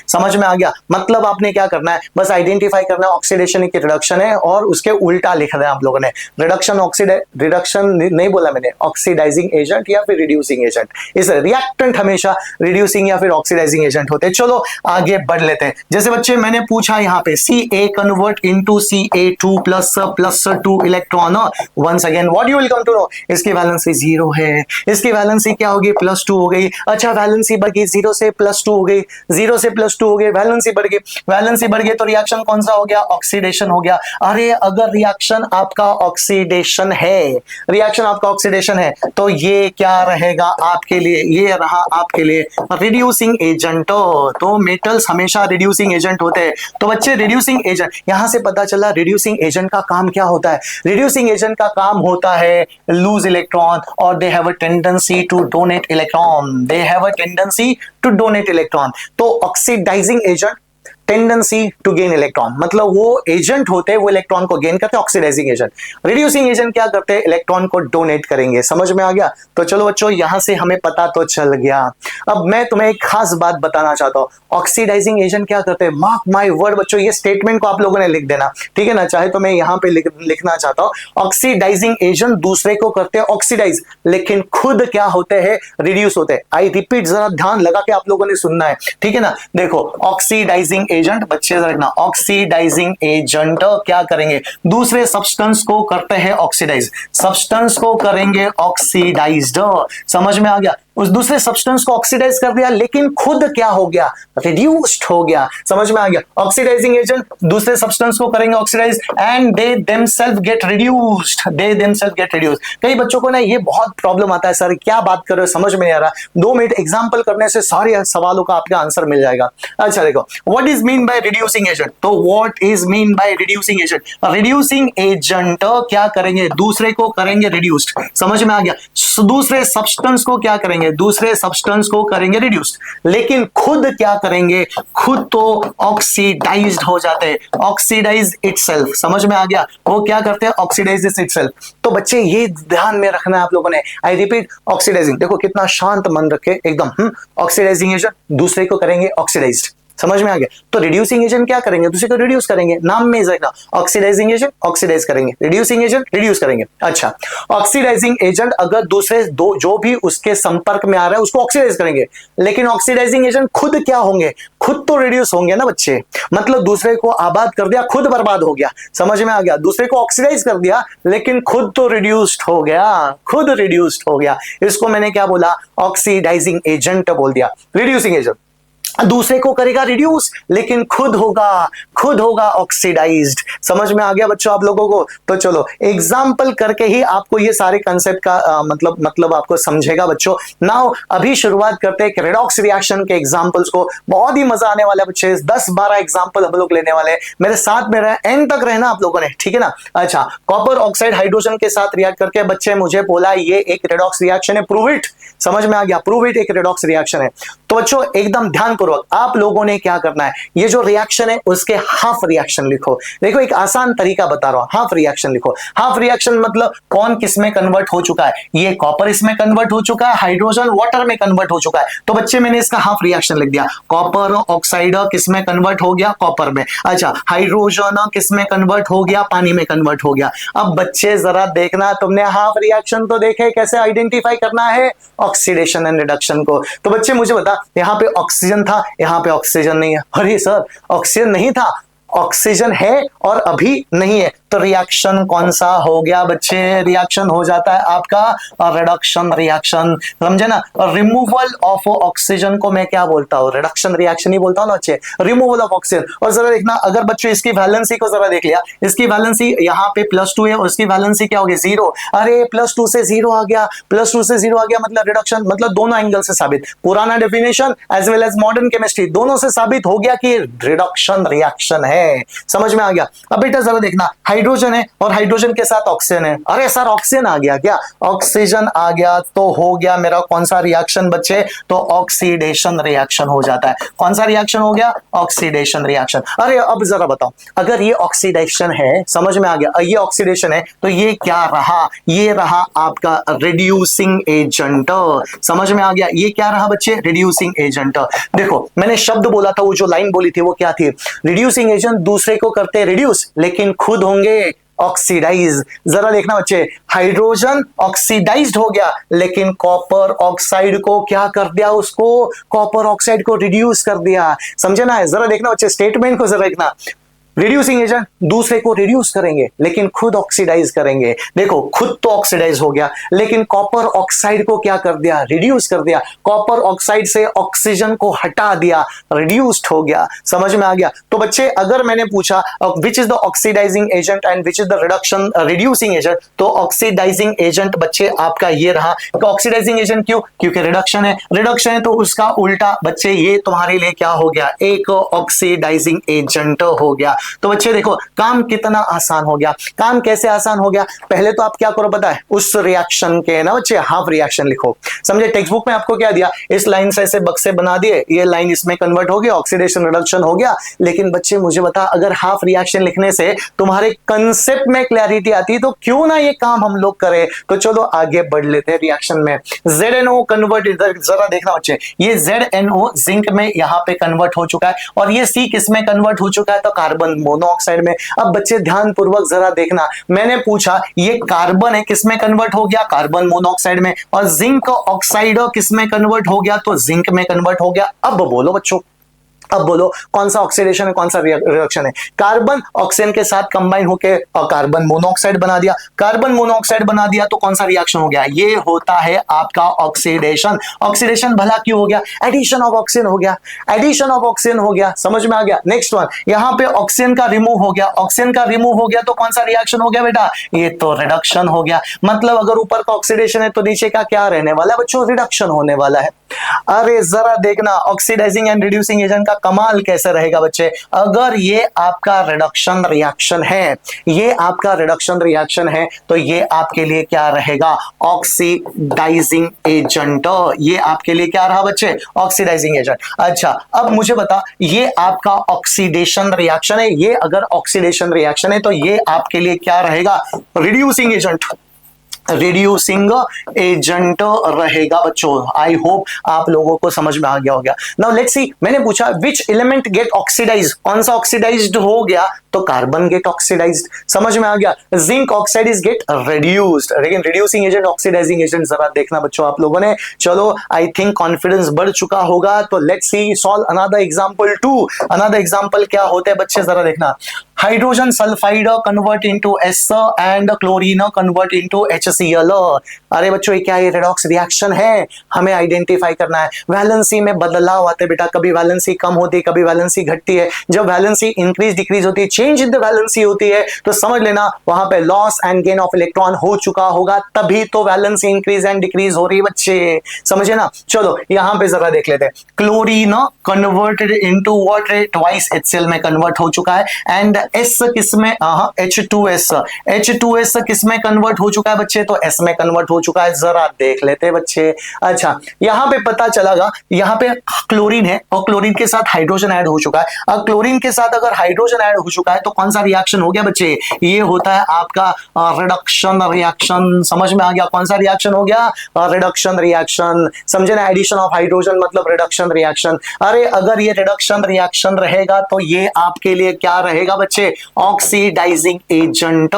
समझ में आ गया। मतलब आपने क्या करना है, बस आइडेंटिफाई करना है ऑक्सीडेशन की रिडक्शन है, और उसके उल्टा लिखना है आप लोगों ने, रिडक्शन रिडक्शन नहीं बोला मैंने, ऑक्सीडाइजिंग एजेंट या फिर रिड्यूसिंग एजेंट। इस रिएक्टेंट हमेशा रिड्यूसिंग या फिर ऑक्सीडाइजिंग एजेंट होते हैं। चलो आगे बढ़ लेते हैं। जैसे बच्चे मैंने पूछा यहाँ पे Ca convert into Ca2++2 electron, once again what you will come to know, इसकी वैलेंसी 0 है, इसकी वैलेंसी क्या होगी, +2 हो गई। अच्छा वैलेंसी बढ़ गई, 0 से +2 हो गई, 0 से +2 हो गई, वैलेंसी बढ़ गई, वैलेंसी बढ़ गई तो रिएक्शन कौन सा हो गया, ऑक्सीडेशन हो गया। अरे अगर रिएक्शन आपका ऑक्सीडेशन है, रिएक्शन आपका ऑक्सीडेशन है, तो ये क्या रहेगा आपके लिए, ये रहा आपके लिए रिड्यूसिंग एजेंट। तो मेटल्स हमेशा रिड्यूसिंग एजेंट होते हैं। तो बच्चे रिड्यूसिंग एजेंट, यहां से पता चला रिड्यूसिंग एजेंट का काम क्या होता है, रिड्यूसिंग एजेंट का काम होता है loose electron, or they have a tendency to donate electron, they have a tendency to donate electron। तो oxidizing agent tendency to gain electron, मतलब वो एजेंट होते हैं वो इलेक्ट्रॉन को गेन करते हैं, ऑक्सीडाइजिंग एजेंट। रिड्यूसिंग एजेंट क्या करते हैं, इलेक्ट्रॉन को डोनेट करेंगे, समझ में आ गया। तो चलो बच्चों यहां से हमें पता तो चल गया। अब मैं तुम्हें एक खास बात बताना चाहता हूं, ऑक्सीडाइजिंग एजेंट क्या करते हैं, मार्क माय वर्ड बच्चों, ये स्टेटमेंट को आप लोगों ने लिख देना, ठीक है ना, चाहे तो मैं यहां पे लिखना चाहता हूं, ऑक्सीडाइजिंग एजेंट दूसरे को करते हैं ऑक्सीडाइज, लेकिन खुद क्या होते हैं, रिड्यूस होते हैं। आई रिपीट, जरा ध्यान लगा के आप लोगों ने सुनना है, ठीक है ना। देखो ऑक्सीडाइजिंग एजेंट, बच्चे रखना, ऑक्सीडाइजिंग एजेंट क्या करेंगे, दूसरे सब्सटेंस को करते हैं ऑक्सीडाइज, सब्सटेंस को करेंगे ऑक्सीडाइज्ड, समझ में आ गया। उस दूसरे सब्सटेंस को ऑक्सीडाइज कर दिया, लेकिन खुद क्या हो गया, रिड्यूस्ड हो गया, समझ में आ गया। ऑक्सीडाइजिंग एजेंट दूसरे सब्सटेंस को करेंगे oxidize and they themselves get reduced, they themselves get reduced. कई बच्चों को ना ये बहुत प्रॉब्लम आता है, सर क्या बात कर रहे हो, समझ में नहीं आ रहा। 2 मिनट एग्जांपल करने से सारे सवालों का आपका आंसर मिल जाएगा। अच्छा देखो, what is mean by reducing agent, तो what is mean by reducing agent, reducing agent क्या करेंगे, दूसरे को करेंगे रिड्यूस्ड, समझ में आ गया। दूसरे सब्सटेंस को क्या करेंगे, दूसरे सब्सटेंस को करेंगे रिड्यूस्ड, लेकिन खुद क्या करेंगे, खुद तो ऑक्सीडाइज्ड हो जाते हैं, ऑक्सीडाइज इटसेल्फ, समझ में आ गया। वो क्या करते हैं, ऑक्सीडाइज इटसेल्फ। तो बच्चे ये ध्यान में रखना है आप लोगों ने। आई रिपीट, ऑक्सीडाइजिंग, देखो कितना शांत मन रखे एकदम, ऑक्सीडाइजिंग एजेंट दूसरे को करेंगे ऑक्सीडाइज्ड, समझ में आ गया। तो रिड्यूसिंग एजेंट क्या करेंगे, दूसरे को रिड्यूस करेंगे, नाम में रखना, ऑक्सीडाइजिंग एजेंट ऑक्सीडाइज करेंगे, रिड्यूसिंग एजेंट रिड्यूस करेंगे। अच्छा, ऑक्सीडाइजिंग एजेंट अगर दूसरे दो जो भी उसके संपर्क में आ रहा है उसको ऑक्सीडाइज करेंगे, लेकिन ऑक्सीडाइजिंग एजेंट खुद क्या होंगे, खुद तो रिड्यूस होंगे ना बच्चे, मतलब दूसरे को आबाद कर दिया, खुद बर्बाद हो गया, समझ में आ गया। दूसरे को ऑक्सीडाइज कर दिया लेकिन खुद तो रिड्यूस्ड हो गया, खुद रिड्यूस्ड हो गया, इसको मैंने क्या बोला, ऑक्सीडाइजिंग एजेंट बोल दिया। रिड्यूसिंग एजेंट, दूसरे को करेगा रिड्यूस, लेकिन खुद होगा ऑक्सीडाइज्ड। समझ में आ गया बच्चों आप लोगों को? तो चलो एग्जाम्पल करके ही आपको ये सारे कंसेप्ट का मतलब आपको समझेगा बच्चों। नाउ अभी शुरुआत करते हैं रेडॉक्स रिएक्शन के एग्जांपल्स को। बहुत ही मजा आने वाला है बच्चे, 10-12 एग्जांपल हम लोग लेने वाले हैं। मेरे साथ में रहे, एंड तक रहना आप लोगों ने, ठीक है ना? अच्छा, कॉपर ऑक्साइड हाइड्रोजन के साथ रिएक्ट करके बच्चे मुझे बोला ये एक रेडॉक्स रिएक्शन है, प्रूव इट। समझ में आ गया? प्रूव इट एक रेडॉक्स रिएक्शन है। तो बच्चों एकदम ध्यानपूर्वक आप लोगों ने क्या करना है, ये जो रिएक्शन है उसके हाफ रिएक्शन लिखो। देखो एक आसान तरीका बता रहा हूं, हाफ रिएक्शन लिखो। हाफ रिएक्शन मतलब कौन किस में कन्वर्ट हो चुका है? ये कॉपर इसमें कन्वर्ट हो चुका है, हाइड्रोजन वाटर में कन्वर्ट हो चुका है। तो बच्चे मैंने इसका हाफ रिएक्शन लिख दिया। कॉपर ऑक्साइड किस में कन्वर्ट हो गया? कॉपर में। अच्छा, हाइड्रोजन किस में कन्वर्ट हो गया? पानी में कन्वर्ट हो गया। अब बच्चे जरा देखना, तुमने हाफ रिएक्शन तो देखे, कैसे आइडेंटिफाई करना है ऑक्सीडेशन एंड रिडक्शन को। तो बच्चे मुझे बता, यहां पे ऑक्सीजन था, यहां पे ऑक्सीजन नहीं है। अरे सर ऑक्सीजन नहीं था, ऑक्सीजन है और अभी नहीं है, तो रिएक्शन कौन सा हो गया बच्चे? रिएक्शन हो जाता है आपका रिडक्शन रिएक्शन। समझे ना? रिमूवल ऑफ ऑक्सीजन को मैं क्या बोलता हूं? रिडक्शन रिएक्शन ही बोलता हूं ना बच्चे, रिमूवल ऑफ ऑक्सीजन। और जरा देखना, अगर बच्चों इसकी वैलेंसी को जरा देख लिया, इसकी वैलेंसी यहाँ पे +2 है और इसकी वैलेंसी क्या होगी? 0। अरे +2 से 0 आ गया, +2 से 0 आ गया मतलब रिडक्शन, मतलब दोनों एंगल से साबित, पुराना definition as well as modern chemistry दोनों से साबित हो गया कि रिडक्शन रिएक्शन है। समझ में आ गया? अब बेटा जरा देखना, हाइड्रोजन है और हाइड्रोजन के साथ ऑक्सीजन है। अरे सर ऑक्सीजन आ गया क्या? ऑक्सीजन आ गया तो हो गया मेरा कौन सा रिएक्शन बच्चे? तो ऑक्सीडेशन रिएक्शन हो जाता है। कौन सा रिएक्शन हो गया? Oxidation reaction. अरे अब जरा बताओ, अगर ये ऑक्सीडेशन है, समझ में आ गया, ये ऑक्सीडेशन है तो ये क्या रहा? ये रहा आपका रिड्यूसिंग एजेंट। समझ में आ गया? ये क्या रहा बच्चे? Reducing agent. देखो मैंने शब्द बोला था, वो जो लाइन बोली थी वो क्या थी? रिड्यूसिंग एजेंट दूसरे को करते रिड्यूस, लेकिन खुद होंगे ऑक्सीडाइज। जरा देखना बच्चे, हाइड्रोजन ऑक्सीडाइज्ड हो गया, लेकिन कॉपर ऑक्साइड को क्या कर दिया? उसको कॉपर ऑक्साइड को रिड्यूस कर दिया। समझे ना? जरा देखना बच्चे, स्टेटमेंट को जरा देखना, रिड्यूसिंग एजेंट दूसरे को रिड्यूस करेंगे लेकिन खुद ऑक्सीडाइज करेंगे। देखो खुद तो ऑक्सीडाइज हो गया, लेकिन कॉपर ऑक्साइड को क्या कर दिया? रिड्यूस कर दिया। कॉपर ऑक्साइड से ऑक्सीजन को हटा दिया, रिड्यूस्ड हो गया। समझ में आ गया? तो बच्चे अगर मैंने पूछा which is the oxidizing agent and which is the reduction reducing agent, तो ऑक्सीडाइजिंग एजेंट बच्चे आपका ये रहा। ऑक्सीडाइजिंग एजेंट क्यों? क्योंकि रिडक्शन है, रिडक्शन है तो उसका उल्टा बच्चे ये तुम्हारे लिए क्या हो गया? एक ऑक्सीडाइजिंग एजेंट हो गया। तो बच्चे देखो काम कितना आसान हो गया। काम कैसे आसान हो गया? पहले तो आप क्या करो पता है? उस रिएक्शन के ना बच्चे हाफ रिएक्शन लिखो। समझे? टेक्स्ट बुक में आपको क्या दिया? इस लाइन से ऐसे बक्से बना दिए, ये लाइन इसमें कन्वर्ट हो गया, ऑक्सीडेशन रिडक्शन हो गया। लेकिन बच्चे मुझे बता, अगर हाफ रिएक्शन लिखने से तुम्हारे कंसेप्ट में क्लैरिटी आती है तो क्यों ना ये काम हम लोग करें। तो चलो आगे बढ़ लेते हैं रिएक्शन में। ZNO कन्वर्ट, जरा देखना बच्चे, ये ZNO जिंक में यहां पे कन्वर्ट हो चुका है और ये C किस में कन्वर्ट हो चुका है? तो कार्बन मोनोऑक्साइड में। अब बच्चे ध्यान पूर्वक जरा देखना, मैंने पूछा ये कार्बन है किस में कन्वर्ट हो गया? कार्बन मोनोऑक्साइड में। और जिंक ऑक्साइड किस में कन्वर्ट हो गया? तो जिंक में कन्वर्ट हो गया। अब बोलो बच्चों, अब बोलो कौन सा ऑक्सीडेशन है, कौन सा रिएक्शन है? कार्बन ऑक्सीजन के साथ कंबाइन होकर कार्बन मोनोऑक्साइड बना दिया। कार्बन मोनोऑक्साइड बना दिया तो कौन सा रिएक्शन हो गया? ये होता है आपका ऑक्सीडेशन। ऑक्सीडेशन भला क्यों हो गया? एडिशन ऑफ ऑक्सीजन हो गया, एडिशन ऑफ ऑक्सीजन हो गया। समझ में आ गया? नेक्स्ट वन, यहां पे ऑक्सीजन का रिमूव हो गया। ऑक्सीजन का रिमूव हो गया तो कौन सा रिएक्शन हो गया बेटा? ये तो रिडक्शन हो गया। मतलब अगर ऊपर का ऑक्सीडेशन है तो नीचे का क्या रहने वाला है बच्चों? रिडक्शन होने वाला है। अरे जरा देखना, ऑक्सीडाइजिंग एंड रिड्यूसिंग एजेंट का कमाल कैसे रहेगा बच्चे? अगर ये आपका रिडक्शन रिएक्शन है, ये आपका रिडक्शन रिएक्शन है तो ये आपके लिए क्या रहेगा? Oxidizing agent. ये आपके लिए क्या रहा बच्चे? Oxidizing agent. अच्छा अब मुझे बता, ये आपका ऑक्सीडेशन रिएक्शन है, ये अगर ऑक्सीडेशन रिएक्शन है तो ये आपके लिए क्या रहेगा? रिड्यूसिंग एजेंट, रिड्यूसिंग एजेंट रहेगा बच्चों। आई होप आप लोगों को समझ में आ गया होगा। नाउ लेट्स सी, मैंने पूछा विच एलिमेंट गेट ऑक्सीडाइज, कौन सा ऑक्सीडाइज्ड हो गया? तो कार्बन गेट ऑक्सीडाइज्ड। समझ में आ गया? Zinc oxide is get reduced, लेकिन रिड्यूसिंग एजेंट ऑक्सीडाइजिंग एजेंट जरा देखना बच्चों आप लोगों ने। चलो आई थिंक कॉन्फिडेंस बढ़ चुका होगा, तो let's see solve another example 2। Another example क्या होते हैं बच्चे? जरा देखना, hydrogen sulphide convert into S and chlorine convert into HCl। अरे बच्चों ये क्या है, रेडॉक्स रिएक्शन है, हमें आइडेंटिफाई करना है। वैलेंसी में बदलाव आते बेटा, कभी वैलेंसी कम होती है, कभी वैलेंसी घटती है। जब वैलेंसी इंक्रीज डिक्रीज होती है, चेंज इन द वैलेंसी होती है, तो समझ लेना वहां पे loss and gain of electron हो चुका होगा, तभी तो वैलेंसी इंक्रीज एंड डिक्रीज हो रही है बच्चे, समझे ना। चलो यहां पे जरा देख लेते हैं, chlorine converted into what, twice HCl में कन्वर्ट हो चुका है। एंड S किसमें, H2S किसमें कन्वर्ट हो चुका है बच्चे, तो S में कन्वर्ट हो चुका है। जरा देख लेते हैं बच्चे। अच्छा यहां पे पता चलागा, यहां पे क्लोरीन है और क्लोरीन के साथ हाइड्रोजन ऐड हो चुका है। अब क्लोरीन के साथ अगर हाइड्रोजन ऐड हो चुका है तो कौन सा रिएक्शन हो गया बच्चे, ये होता है आपका रिडक्शन रिएक्शन। समझ में आ गया, कौन सा रिएक्शन हो गया, रिडक्शन रिएक्शन। समझे ना, एडिशन ऑफ हाइड्रोजन मतलब रिडक्शन रिएक्शन। अरे अगर ये रिडक्शन रिएक्शन रहेगा तो ये आपके लिए क्या रहेगा बच्चे, ऑक्सीडाइजिंग एजेंट।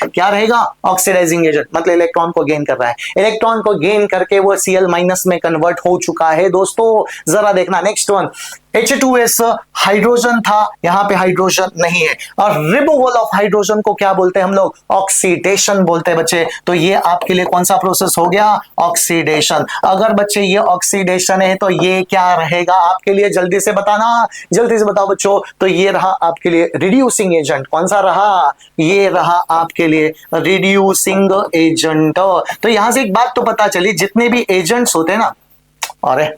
क्या रहेगा, ऑक्सीडाइजिंग एजेंट, मतलब इलेक्ट्रॉन को गेन कर रहा है। इलेक्ट्रॉन को गेन करके वो Cl- में कन्वर्ट हो चुका है दोस्तों। जरा देखना नेक्स्ट वन, H2S हाइड्रोजन था, यहां पे हाइड्रोजन नहीं है, और रिमूवल ऑफ हाइड्रोजन को क्या बोलते हैं हम लोग, ऑक्सीडेशन बोलते हैं बच्चे। तो ये आपके लिए कौन सा प्रोसेस हो गया, ऑक्सीडेशन। अगर बच्चे ये ऑक्सीडेशन है तो ये क्या रहेगा आपके लिए, जल्दी से बताना, जल्दी से बताओ बच्चों। तो ये रहा आपके लिए रिड्यूसिंग एजेंट, कौन सा रहा, ये रहा आपके लिए रिड्यूसिंग एजेंट। तो यहां से एक बात तो पता चली, जितने भी एजेंट्स होते हैं ना, अरे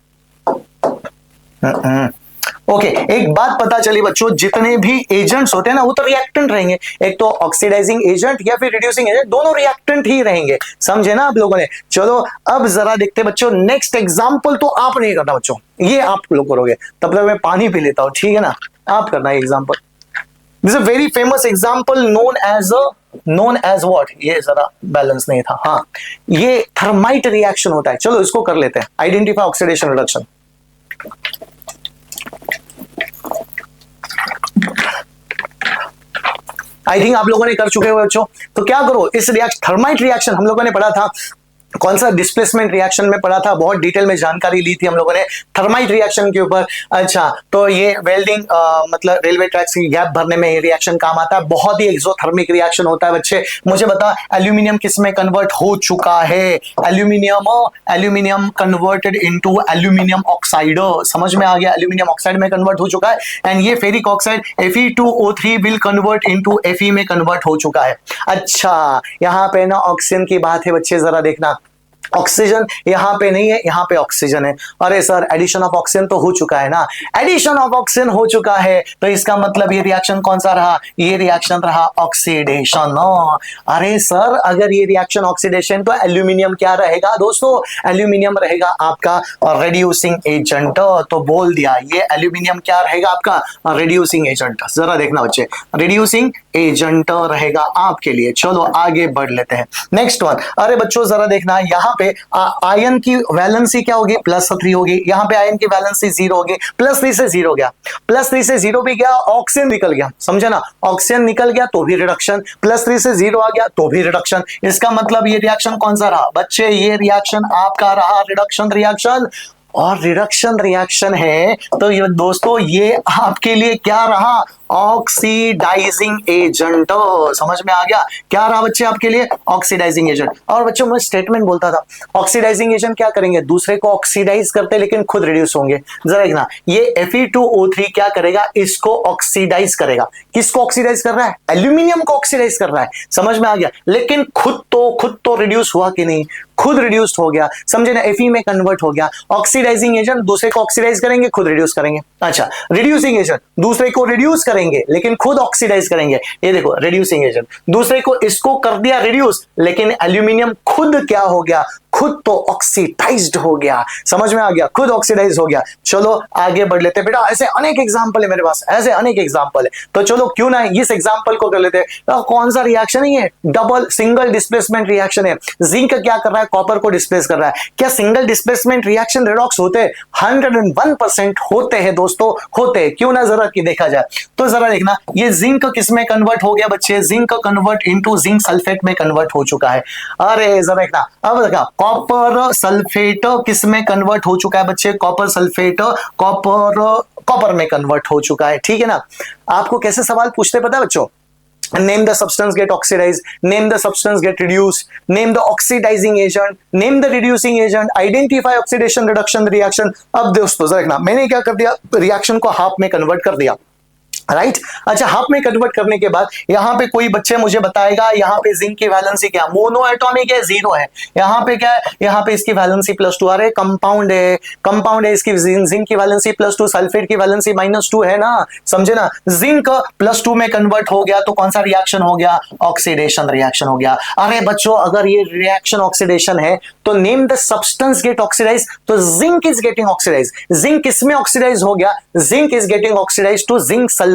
ओके एक बात पता चली बच्चों, जितने भी एजेंट्स होते हैं ना वो तो रिएक्टेंट रहेंगे। एक तो ऑक्सीडाइजिंग एजेंट या फिर रिड्यूसिंग एजेंट, दोनों रिएक्टेंट ही रहेंगे, समझे ना आप लोगों ने। चलो अब जरा देखते हैं बच्चों, नेक्स्ट एग्जांपल तो आप नहीं करना बच्चों, ये आप लोग करोगे, तब तक मैं पानी पी लेता हूं, ठीक है ना। आप करना है example, this a very famous example known as what, ये जरा बैलेंस नहीं था, हाँ ये थर्माइट रिएक्शन होता है। चलो इसको कर लेते हैं, identify oxidation reduction. I think आप लोगों ने कर चुके हो बच्चों। तो क्या करो, इस रिएक्शन थर्माइट रिएक्शन हम लोगों ने पढ़ा था, कौन सा डिस्प्लेसमेंट रिएक्शन में पढ़ा था, बहुत डिटेल में जानकारी ली थी हम लोगों ने थर्माइट रिएक्शन के ऊपर। अच्छा तो ये वेल्डिंग मतलब रेलवे ट्रैक्स की गैप भरने में ये रिएक्शन काम आता है, बहुत ही एक्सोथर्मिक रिएक्शन होता है बच्चे। मुझे बता एल्यूमिनियम किस में कन्वर्ट हो चुका है, aluminium converted into aluminium oxide, समझ में आ गया, एल्यूमिनियम ऑक्साइड में कन्वर्ट हो चुका है। एंड ये ferric oxide Fe2O3 will convert into Fe में कन्वर्ट हो चुका है। अच्छा यहां पे ना ऑक्सीजन की बात है बच्चे, जरा देखना, ऑक्सीजन यहां पे नहीं है, यहां पे ऑक्सीजन है। अरे सर एडिशन ऑफ ऑक्सीजन तो हो चुका है ना, एडिशन ऑफ ऑक्सीजन हो चुका है, तो इसका मतलब ये रिएक्शन कौन सा रहा, ये रिएक्शन रहा ऑक्सीडेशन। अरे सर अगर ये रिएक्शन ऑक्सीडेशन, तो एल्यूमिनियम क्या रहेगा दोस्तों, एल्यूमिनियम रहेगा आपका रिड्यूसिंग एजेंट। तो बोल दिया ये एल्यूमिनियम क्या रहेगा आपका, रिड्यूसिंग एजेंट। जरा देखना बच्चे, रिड्यूसिंग एजेंट रहेगा आपके लिए। चलो आगे बढ़ लेते हैं, नेक्स्ट वन। अरे बच्चों जरा देखना, यहां पे आयन की वैलेंसी क्या होगी, +3 होगी, यहां पे आयन की वैलेंसी 0 होगी, +3 से 0 गया, +3 से 0 भी गया, ऑक्सीजन निकल गया, समझे ना, ऑक्सीजन निकल गया तो भी रिडक्शन, +3 से 0 आ गया तो भी रिडक्शन। इसका मतलब ये रिएक्शन कौन सा रहा बच्चे, ये रिएक्शन आपका रहा रिडक्शन रिएक्शन। और रिडक्शन रिएक्शन है तो ये दोस्तों ये आपके लिए क्या रहा, ऑक्सीडाइजिंग एजेंट। समझ में आ गया, क्या रहा बच्चे आपके लिए, ऑक्सीडाइजिंग एजेंट। और बच्चों मैं स्टेटमेंट बोलता था, ऑक्सीडाइजिंग एजेंट क्या करेंगे, दूसरे को ऑक्सीडाइज करते लेकिन खुद रिड्यूस होंगे। जरा देखना, ये Fe2O3 क्या करेगा, इसको ऑक्सीडाइज करेगा। किसको ऑक्सीडाइज कर रहा है, एल्यूमिनियम को ऑक्सीडाइज कर रहा है, समझ में आ गया। लेकिन खुद तो रिड्यूस हुआ कि नहीं, खुद रिड्यूस्ड हो गया, समझे ना, Fe में कन्वर्ट हो गया। ऑक्सीडाइजिंग एजेंट दूसरे को ऑक्सीडाइज करेंगे, खुद रिड्यूस करेंगे। अच्छा रिड्यूसिंग एजेंट दूसरे को रिड्यूस करेंगे लेकिन खुद ऑक्सीडाइज करेंगे। ये देखो रिड्यूसिंग एजेंट दूसरे को इसको कर दिया रिड्यूस, लेकिन एल्यूमिनियम खुद क्या हो गया, खुद तो ऑक्सीडाइज्ड हो गया, समझ में आ गया, खुद ऑक्सीडाइज हो गया। चलो आगे बढ़ लेते हैं बेटा, ऐसे अनेक एग्जांपल है मेरे पास, ऐसे अनेक एग्जांपल है। तो चलो क्यों ना इस एग्जांपल को कर लेते हैं। तो कौन सा रिएक्शन है ये, डबल सिंगल डिस्प्लेसमेंट रिएक्शन है। जिंक क्या कर रहा है, कॉपर को डिस्प्लेस कर रहा है। क्या सिंगल डिस्प्लेसमेंट रिएक्शन रेडॉक्स होते हैं, 101% होते हैं दोस्तों, होते हैं। क्यों ना जरा की देखा जाए तो जरा देखना, ये जिंक किस में कन्वर्ट हो गया बच्चे, zinc convert into zinc sulphate में कन्वर्ट हो चुका है। अरे जरा देखना, अब देखा कॉपर सल्फेट किस में कन्वर्ट हो चुका है बच्चे, कॉपर सल्फेट, कॉपर कॉपर में कन्वर्ट हो चुका है। ठीक है ना। आपको कैसे सवाल पूछते पता है बच्चों? Name the substance get oxidized, name the substance get reduced, name the oxidizing agent, name the reducing agent, identify oxidation reduction reaction। अब दोस्तों जरा देखना, मैंने क्या कर दिया, रिएक्शन को हाफ में कन्वर्ट कर दिया, राइट अच्छा हाफ में कन्वर्ट करने के बाद यहां पे कोई बच्चे मुझे बताएगा यहां पे जिंक की वैलेंसी क्या, मोनो एटॉमिक है, जीरो है। यहां पे क्या है, यहां पे इसकी वैलेंसी +2 आ रहे, कंपाउंड है, इसकी जिंक की वैलेंसी +2, सल्फेट की वैलेंसी -2 है ना, समझे ना। जिंक +2 में कन्वर्ट हो गया तो कौन सा रिएक्शन हो गया, ऑक्सीडेशन रिएक्शन हो गया। अरे बच्चों अगर ये रिएक्शन ऑक्सीडेशन है तो name the substance get oxidise, तो zinc is getting oxidise. Zinc किसमें ऑक्सीडाइज हो गया, zinc is getting oxidise to zinc sulphate.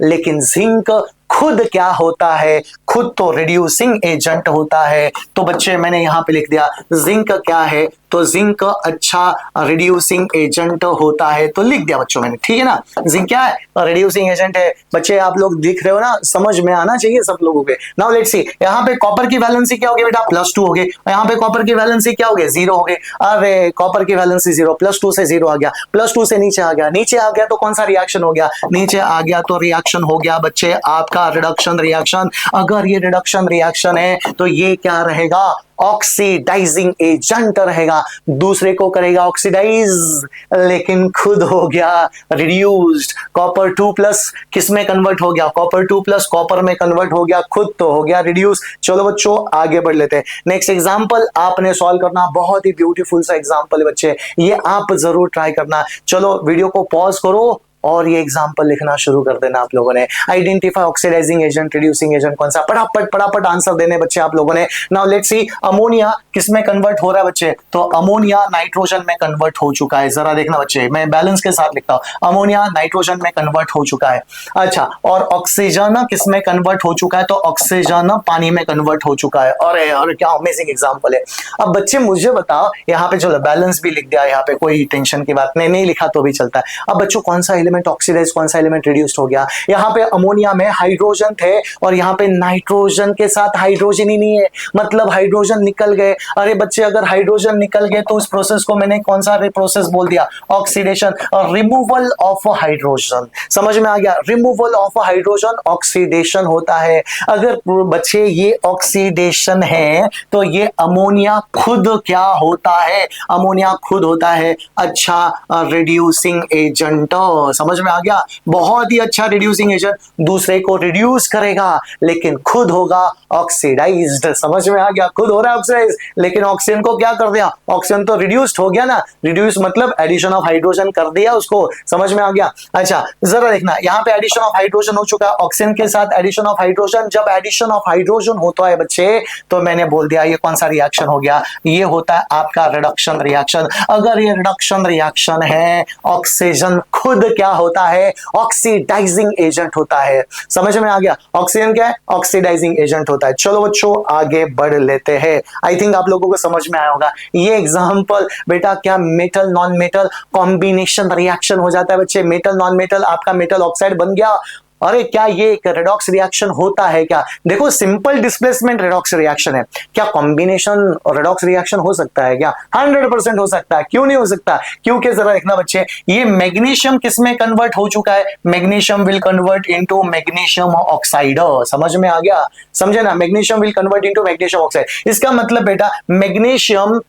लेकिन जिंक खुद क्या होता है, खुद तो रिड्यूसिंग एजेंट होता है। तो बच्चे मैंने यहां पे लिख दिया जिंक क्या है, तो जिंक अच्छा रिड्यूसिंग एजेंट होता है, तो लिख दिया बच्चों मैंने। ठीक है ना, जिंक क्या है, रिड्यूसिंग एजेंट है। बच्चे आप लोग दिख रहे हो ना, समझ में आना चाहिए सब लोगों के। नाउ लेट्स सी, यहां पे कॉपर की वैलेंसी क्या हो गई बेटा, +2 हो गई। यहां पे कॉपर की वैलेंसी क्या हो गई, 0 हो गई। अरे कॉपर की वैलेंसी 0, +2 से 0 आ गया, +2 से नीचे आ गया, नीचे आ गया तो कौन सा रिएक्शन हो गया, नीचे आ गया तो रिएक्शन हो गया बच्चे आपका रिडक्शन रिएक्शन। अगर ये रिडक्शन रिएक्शन है तो ये क्या रहेगा, ऑक्सीडाइजिंग एजेंट रहेगा, दूसरे को करेगा ऑक्सीडाइज लेकिन खुद हो गया रिड्यूस्ड। कॉपर 2+ किस में कन्वर्ट हो गया, कॉपर 2+ कॉपर में कन्वर्ट हो गया, खुद तो हो गया रिड्यूस। चलो बच्चों आगे बढ़ लेते हैं। नेक्स्ट एग्जांपल आपने सॉल्व करना, बहुत ही ब्यूटीफुल सा एग्जांपल है बच्चे, ये आप जरूर ट्राई करना। चलो वीडियो को पॉज करो और ये एग्जांपल लिखना शुरू कर देना आप लोगों ने। Identify oxidizing agent, reducing agent कौन सा, फटाफट आंसर देने बच्चे आप लोगों ने। नाउ लेट्स सी, अमोनिया किस में कन्वर्ट हो रहा है बच्चे, तो अमोनिया नाइट्रोजन में कन्वर्ट हो चुका है। जरा देखना बच्चे, मैं बैलेंस के साथ लिखता हूं, अमोनिया नाइट्रोजन में कन्वर्ट हो चुका है। अच्छा, और ऑक्सीजन किस में कन्वर्ट हो चुका है, तो ऑक्सीजन पानी में कन्वर्ट हो चुका है। और क्या अमेजिंग एग्जांपल है। अब बच्चे मुझे बताओ, यहाँ पे चलो बैलेंस भी लिख दिया, यहाँ पे कोई टेंशन की बात नहीं लिखा तो भी चलता है। अब बच्चों कौन सा एलिमेंट ऑक्सीडाइज, कौन सा एलिमेंट रिड्यूस्ड हो गया, यहां पे अमोनिया में हाइड्रोजन थे और यहां पे नाइट्रोजन के साथ हाइड्रोजन ही नहीं है, मतलब हाइड्रोजन निकल गए। अरे बच्चे अगर हाइड्रोजन निकल गए तो उस प्रोसेस को मैंने कौन सा प्रोसेस बोल दिया, ऑक्सीडेशन, रिमूवल ऑफ हाइड्रोजन। समझ में आ गया, रिमूवल ऑफ हाइड्रोजन ऑक्सीडेशन होता है। अगर बच्चे ये ऑक्सीडेशन है तो ये अमोनिया खुद क्या होता है, अमोनिया खुद होता है अच्छा रिड्यूसिंग एजेंट। समझ में आ गया, बहुत ही अच्छा रिड्यूसिंग एजेंट, दूसरे को रिड्यूस करेगा लेकिन खुद होगा ऑक्सीडाइज्ड। समझ में आ गया, खुद हो रहा है ऑक्सीडाइज लेकिन ऑक्सीजन को क्या कर दिया, ऑक्सीजन तो रिड्यूस्ड हो गया ना, रिड्यूस मतलब एडिशन ऑफ हाइड्रोजन कर दिया उसको। समझ में आ गया। अच्छा जरा देखना, यहाँ पे एडिशन ऑफ हाइड्रोजन हो चुका है, ऑक्सीजन के साथ एडिशन ऑफ हाइड्रोजन। जब एडिशन ऑफ हाइड्रोजन होता है बच्चे तो मैंने बोल दिया ये कौन सा रिएक्शन हो गया, ये होता है आपका रिडक्शन रिएक्शन। अगर ये रिडक्शन रिएक्शन है, ऑक्सीजन खुद क्या होता है, ऑक्सीडाइजिंग एजेंट होता है। समझ में आ गया, ऑक्सीजन क्या है, ऑक्सीडाइजिंग एजेंट होता है। चलो बच्चों आगे बढ़ लेते हैं। आई थिंक आप लोगों को समझ में आया होगा। ये एग्जांपल बेटा क्या metal non metal combination reaction हो जाता है बच्चे, मेटल नॉन मेटल, आपका मेटल ऑक्साइड बन गया। अरे क्या ये एक रेडॉक्स रिएक्शन होता है क्या, देखो सिंपल डिस्प्लेसमेंट रेडॉक्स रिएक्शन है, क्या कॉम्बिनेशन रेडॉक्स रिएक्शन हो सकता है क्या, 100% हो सकता है। क्यों नहीं हो सकता, क्योंकि जरा देखना बच्चे, ये मैग्नीशियम किस में कन्वर्ट हो चुका है, magnesium will convert into magnesium oxide. समझ में आ गया, समझे ना, magnesium will convert into magnesium oxide. इसका मतलब बेटा magnesium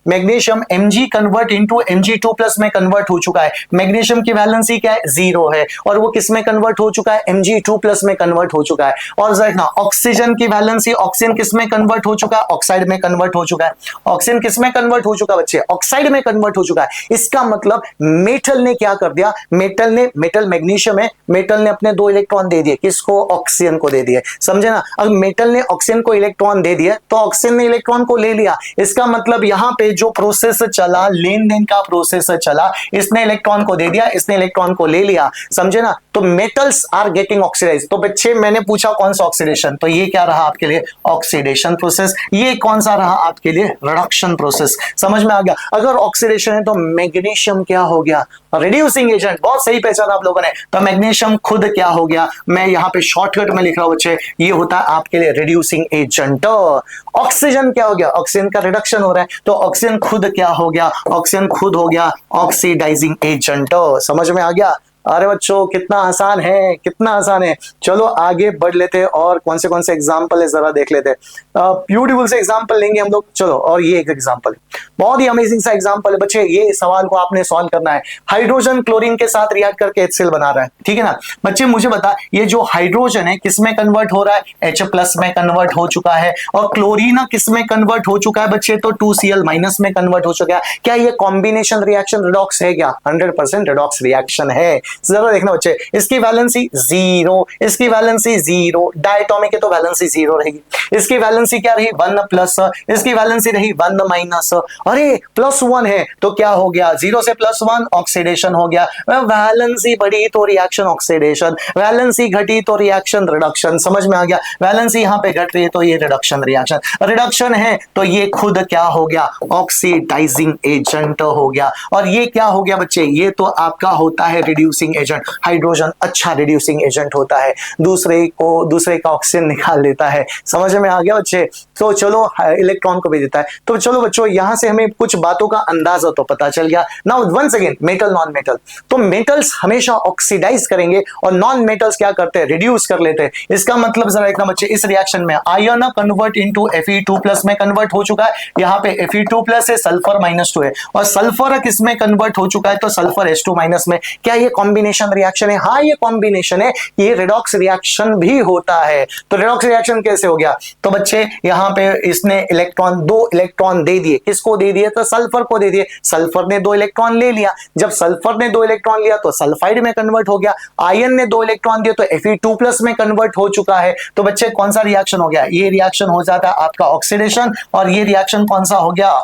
Mg convert into Mg2+ में कन्वर्ट हो चुका है। मैग्नीशियम की वैलेंसी क्या है, 0 है, और वो किस में कन्वर्ट हो चुका है, Mg2+ में कन्वर्ट हो चुका है। और देखना ऑक्सीजन की वैलेंसी, ऑक्सीजन किस में कन्वर्ट हो चुका है, ऑक्साइड में कन्वर्ट हो चुका है। ऑक्सीजन किस में कन्वर्ट हो चुका है बच्चे, ऑक्साइड में कन्वर्ट हो चुका है। इसका मतलब मेटल ने क्या कर दिया, मेटल मैग्नीशियम है, मेटल ने अपने 2 इलेक्ट्रॉन दे दिए, किसको, ऑक्सीजन को दे दिए। समझे ना, अगर मेटल ने ऑक्सीजन को इलेक्ट्रॉन दे दिया तो ऑक्सीजन ने इलेक्ट्रॉन को ले लिया। इसका मतलब यहां पे जो प्रोसेस चला, लेन देन का प्रोसेस चला, इसने इलेक्ट्रॉन को दे दिया, इसने इलेक्ट्रॉन को ले लिया। समझे ना, तो मेटल्स आर गेटिंग ऑक्सीडाइज। तो बच्चे मैंने पूछा कौन सा ऑक्सीडेशन, तो ये क्या रहा आपके लिए, ऑक्सीडेशन प्रोसेस। ये कौन सा रहा आपके लिए, रिडक्शन प्रोसेस। समझ में आ गया, अगर ऑक्सीडेशन है तो मैग्नीशियम क्या हो गया, रिड्यूसिंग एजेंट। बहुत सही पहचाना आप लोगों ने, तो मैग्नीशियम खुद क्या हो गया, मैं यहां पे शॉर्टकट में लिख रहा हूं बच्चे, ये होता है आपके लिए रिड्यूसिंग एजेंट। ऑक्सीजन क्या हो गया, ऑक्सीजन का रिडक्शन हो रहा है, तो ऑक्सीजन खुद क्या हो गया, ऑक्सीजन खुद हो गया ऑक्सीडाइजिंग एजेंट। समझ में आ गया। अरे बच्चों कितना आसान है, कितना आसान है। चलो आगे बढ़ लेते हैं और कौन से एग्जाम्पल है जरा देख लेते हैं। ब्यूटीफुल से एग्जाम्पल लेंगे हम लोग। चलो, और ये एक एग्जाम्पल है, बहुत ही अमेजिंग सा एग्जाम्पल है बच्चे। ये सवाल को आपने सॉल्व करना है। हाइड्रोजन क्लोरीन के साथ रिएक्ट करके HCl बना रहा है, ठीक है ना बच्चे। मुझे बता, ये जो हाइड्रोजन है किस में कन्वर्ट हो रहा है? H+ में कन्वर्ट हो चुका है। और क्लोरीन किस में कन्वर्ट हो चुका है बच्चे? तो 2Cl- में कन्वर्ट हो चुका है। क्या ये कॉम्बिनेशन रिएक्शन रिडॉक्स है क्या? 100% रिडॉक्स रिएक्शन है। जरा देखना बच्चे, इसकी वैलेंसी 0, इसकी वैलेंसी 0, डायटोमिक है तो वैलेंसी 0 रहेगी। इसकी वैलेंसी क्या रही? 1+, इसकी वैलेंसी रही 1-। अरे +1 है तो क्या हो गया? 0 से +1 ऑक्सीडेशन हो गया। वैलेंसी बढ़ी तो रिएक्शन ऑक्सीडेशन, वैलेंसी घटी तो रिएक्शन रिडक्शन। समझ में आ गया? वैलेंसी यहां पे घट रही है तो ये रिडक्शन रिएक्शन, रिडक्शन है तो ये खुद क्या हो गया? ऑक्सीडाइजिंग एजेंट हो गया। और ये क्या हो गया बच्चे? ये तो आपका होता है रिड्यूसिंग एजेंट। हाइड्रोजन अच्छा रिड्यूसिंग एजेंट होता है, दूसरे का ऑक्सीजन निकाल लेता है। समझ में आ गया बच्चे? तो चलो इलेक्ट्रॉन को भी देता है। तो चलो बच्चों, यहां से हमें कुछ बातों का अंदाजा तो पता चल गया। Now once again, metal non metal. तो मेटल्स हमेशा ऑक्सीडाइज करेंगे और नॉन मेटल्स क्या करते हैं? रिड्यूस कर लेते हैं। इसका मतलब जरा देखना बच्चे, इस रिएक्शन में आयन कन्वर्ट इनटू Fe2+ में कन्वर्ट हो चुका है। यहाँ पे Fe2+ है, सल्फर -2 है। और सल्फर किसमें कन्वर्ट हो चुका है? तो सल्फर H2- में। क्या ये कॉम्बिनेशन रिएक्शन है? हाँ, ये कॉम्बिनेशन है। ये रिडॉक्स रिएक्शन भी होता है। तो रिडॉक्स रिएक्शन कैसे हो गया? तो बच्चे यहाँ पे इसने दो इलेक्ट्रॉन दे दिए। किसको दे दिए? तो सल्फर को दे दिए। सल्फर ने 2 इलेक्ट्रॉन ले लिया। जब सल्फर ने 2 इलेक्ट्रॉन लिया तो सल्फाइड में कन्वर्ट हो गया। आयन ने 2 इलेक्ट्रॉन दिए तो Fe2+ में कन्वर्ट हो चुका है। तो बच्चे कौन सा रिएक्शन हो गया? ये रिएक्शन हो जाता है आपका ऑक्सीडेशन। और ये रिएक्शन कौन सा हो गया?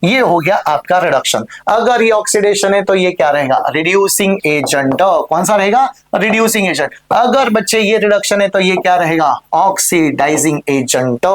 ये हो गया आपका रिडक्शन। अगर ये ऑक्सीडेशन है तो ये क्या रहेगा? Reducing agent. कौन सा रहेगा? Reducing agent. अगर बच्चे ये रिडक्शन है तो ये क्या रहेगा? Oxidizing agent.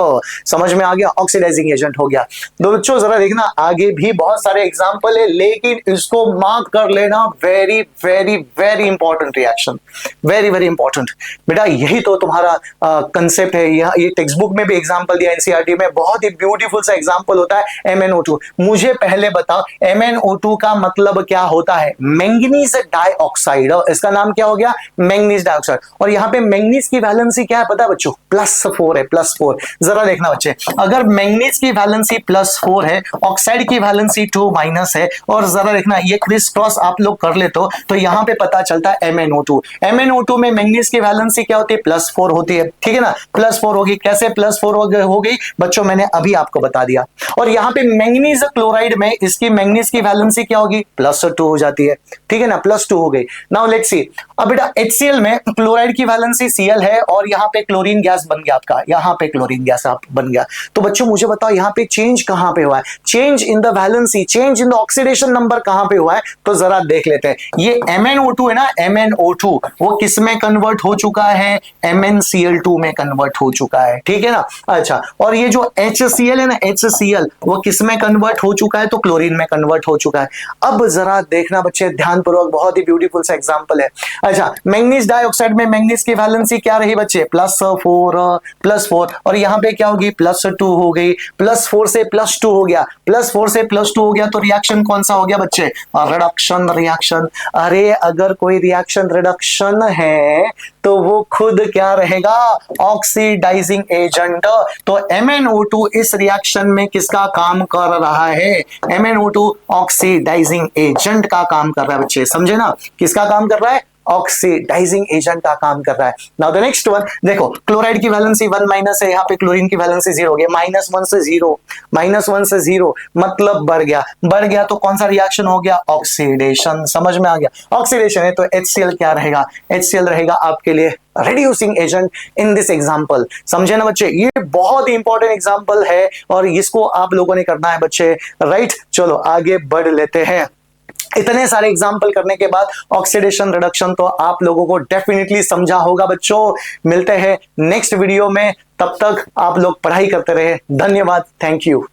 समझ में आ गया? ऑक्सीडाइजिंग एजेंट हो गया। तो बच्चों जरा देखना, आगे भी बहुत सारे एग्जांपल है, लेकिन इसको मार्क कर लेना। Very very very important reaction, very very important बेटा। यही तो तुम्हारा कंसेप्ट है। ये टेक्स्ट बुक में भी एग्जांपल दिया, NCERT में बहुत ही ब्यूटीफुल सा एग्जांपल होता है MnO2। मुझे पहले बताओ, MnO2 का मतलब क्या होता है? Manganese dioxide. इसका नाम क्या हो गया? Manganese dioxide. और यहां पे मैंगनीज की वैलेंसी क्या है पता है बच्चों? +4 है, +4। जरा देखना बच्चे, अगर मैंगनीज की वैलेंसी +4 है, ऑक्साइड की वैलेंसी 2- है, और जरा देखना ये क्रिस क्रॉस आप लोग कर ले तो यहां पे पता चलता है MnO2। MnO2 में मैंगनीज की वैलेंसी क्या होती है? +4 होती है, ठीक है ना? +4 होगी। कैसे +4 हो गई बच्चों? मैंने अभी आपको बता दिया। और यहां पे मैंगनीज क्लोराइड में इसकी मैंगनीज की वैलेंसी क्या होगी? +2 हो जाती है, ठीक है ना? +2 हो गई। नाउ लेट्स सी, अब बेटा HCl में क्लोराइड की वैलेंसी Cl है और यहां पे क्लोरीन गैस बन गया आपका, यहां पे क्लोरीन गैस बन गया। तो बच्चों मुझे बताओ, यहां पे चेंज कहां पे हुआ है? Change in the valency, change in the oxidation number कहां पे हुआ है? तो जरा देख लेते हैं। ये MnO2 है ना, MnO2 वो किस में कन्वर्ट हो चुका है? MnCl2 में कन्वर्ट हो चुका है, ठीक है ना? अच्छा, और ये जो HCl है ना, HCl वो किस में कन्वर्ट हो चुका है? तो क्लोरीन में कन्वर्ट हो चुका है। अब जरा देखना बच्चे ध्यानपूर्वक, बहुत ही ब्यूटीफुल सा एग्जांपल है। अच्छा, मैंगनीज डाइऑक्साइड में मैंगनीज की वैलेंसी क्या रही बच्चे? +4 और यहां पे क्या होगी? +2 हो गई। +4 से +2 हो गया, +4 से +2 हो गया तो रिएक्शन कौन सा हो गया बच्चे? Reduction reaction. अरे अगर कोई रिएक्शन रिडक्शन है तो वो खुद क्या रहेगा? Oxidizing agent. तो MnO2 इस रिएक्शन में किसका काम कर रहा है? MnO2 ऑक्सीडाइजिंग एजेंट का काम कर रहा है बच्चे, समझे ना? किसका काम कर रहा है? ऑक्सीडाइजिंग एजेंट का काम कर रहा है। नाउ द नेक्स्ट वन देखो, क्लोराइड की वैलेंसी 1- है, यहाँ पे क्लोरीन की वैलेंसी 0 हो गया। -1 से 0, -1 से 0 मतलब बढ़ गया तो कौन सा रिएक्शन हो गया? ऑक्सीडेशन। समझ में आ गया? ऑक्सीडेशन है तो HCl क्या रहेगा? HCl रहेगा आपके लिए reducing agent in this example. समझे ना बच्चे? ये बहुत ही इंपॉर्टेंट एग्जांपल है और इसको आप लोगों ने करना है बच्चे, राइट? चलो आगे बढ़ लेते हैं। इतने सारे एग्जाम्पल करने के बाद ऑक्सीडेशन रिडक्शन तो आप लोगों को डेफिनेटली समझा होगा बच्चों। मिलते हैं नेक्स्ट वीडियो में, तब तक आप लोग पढ़ाई करते रहे। धन्यवाद, थैंक यू।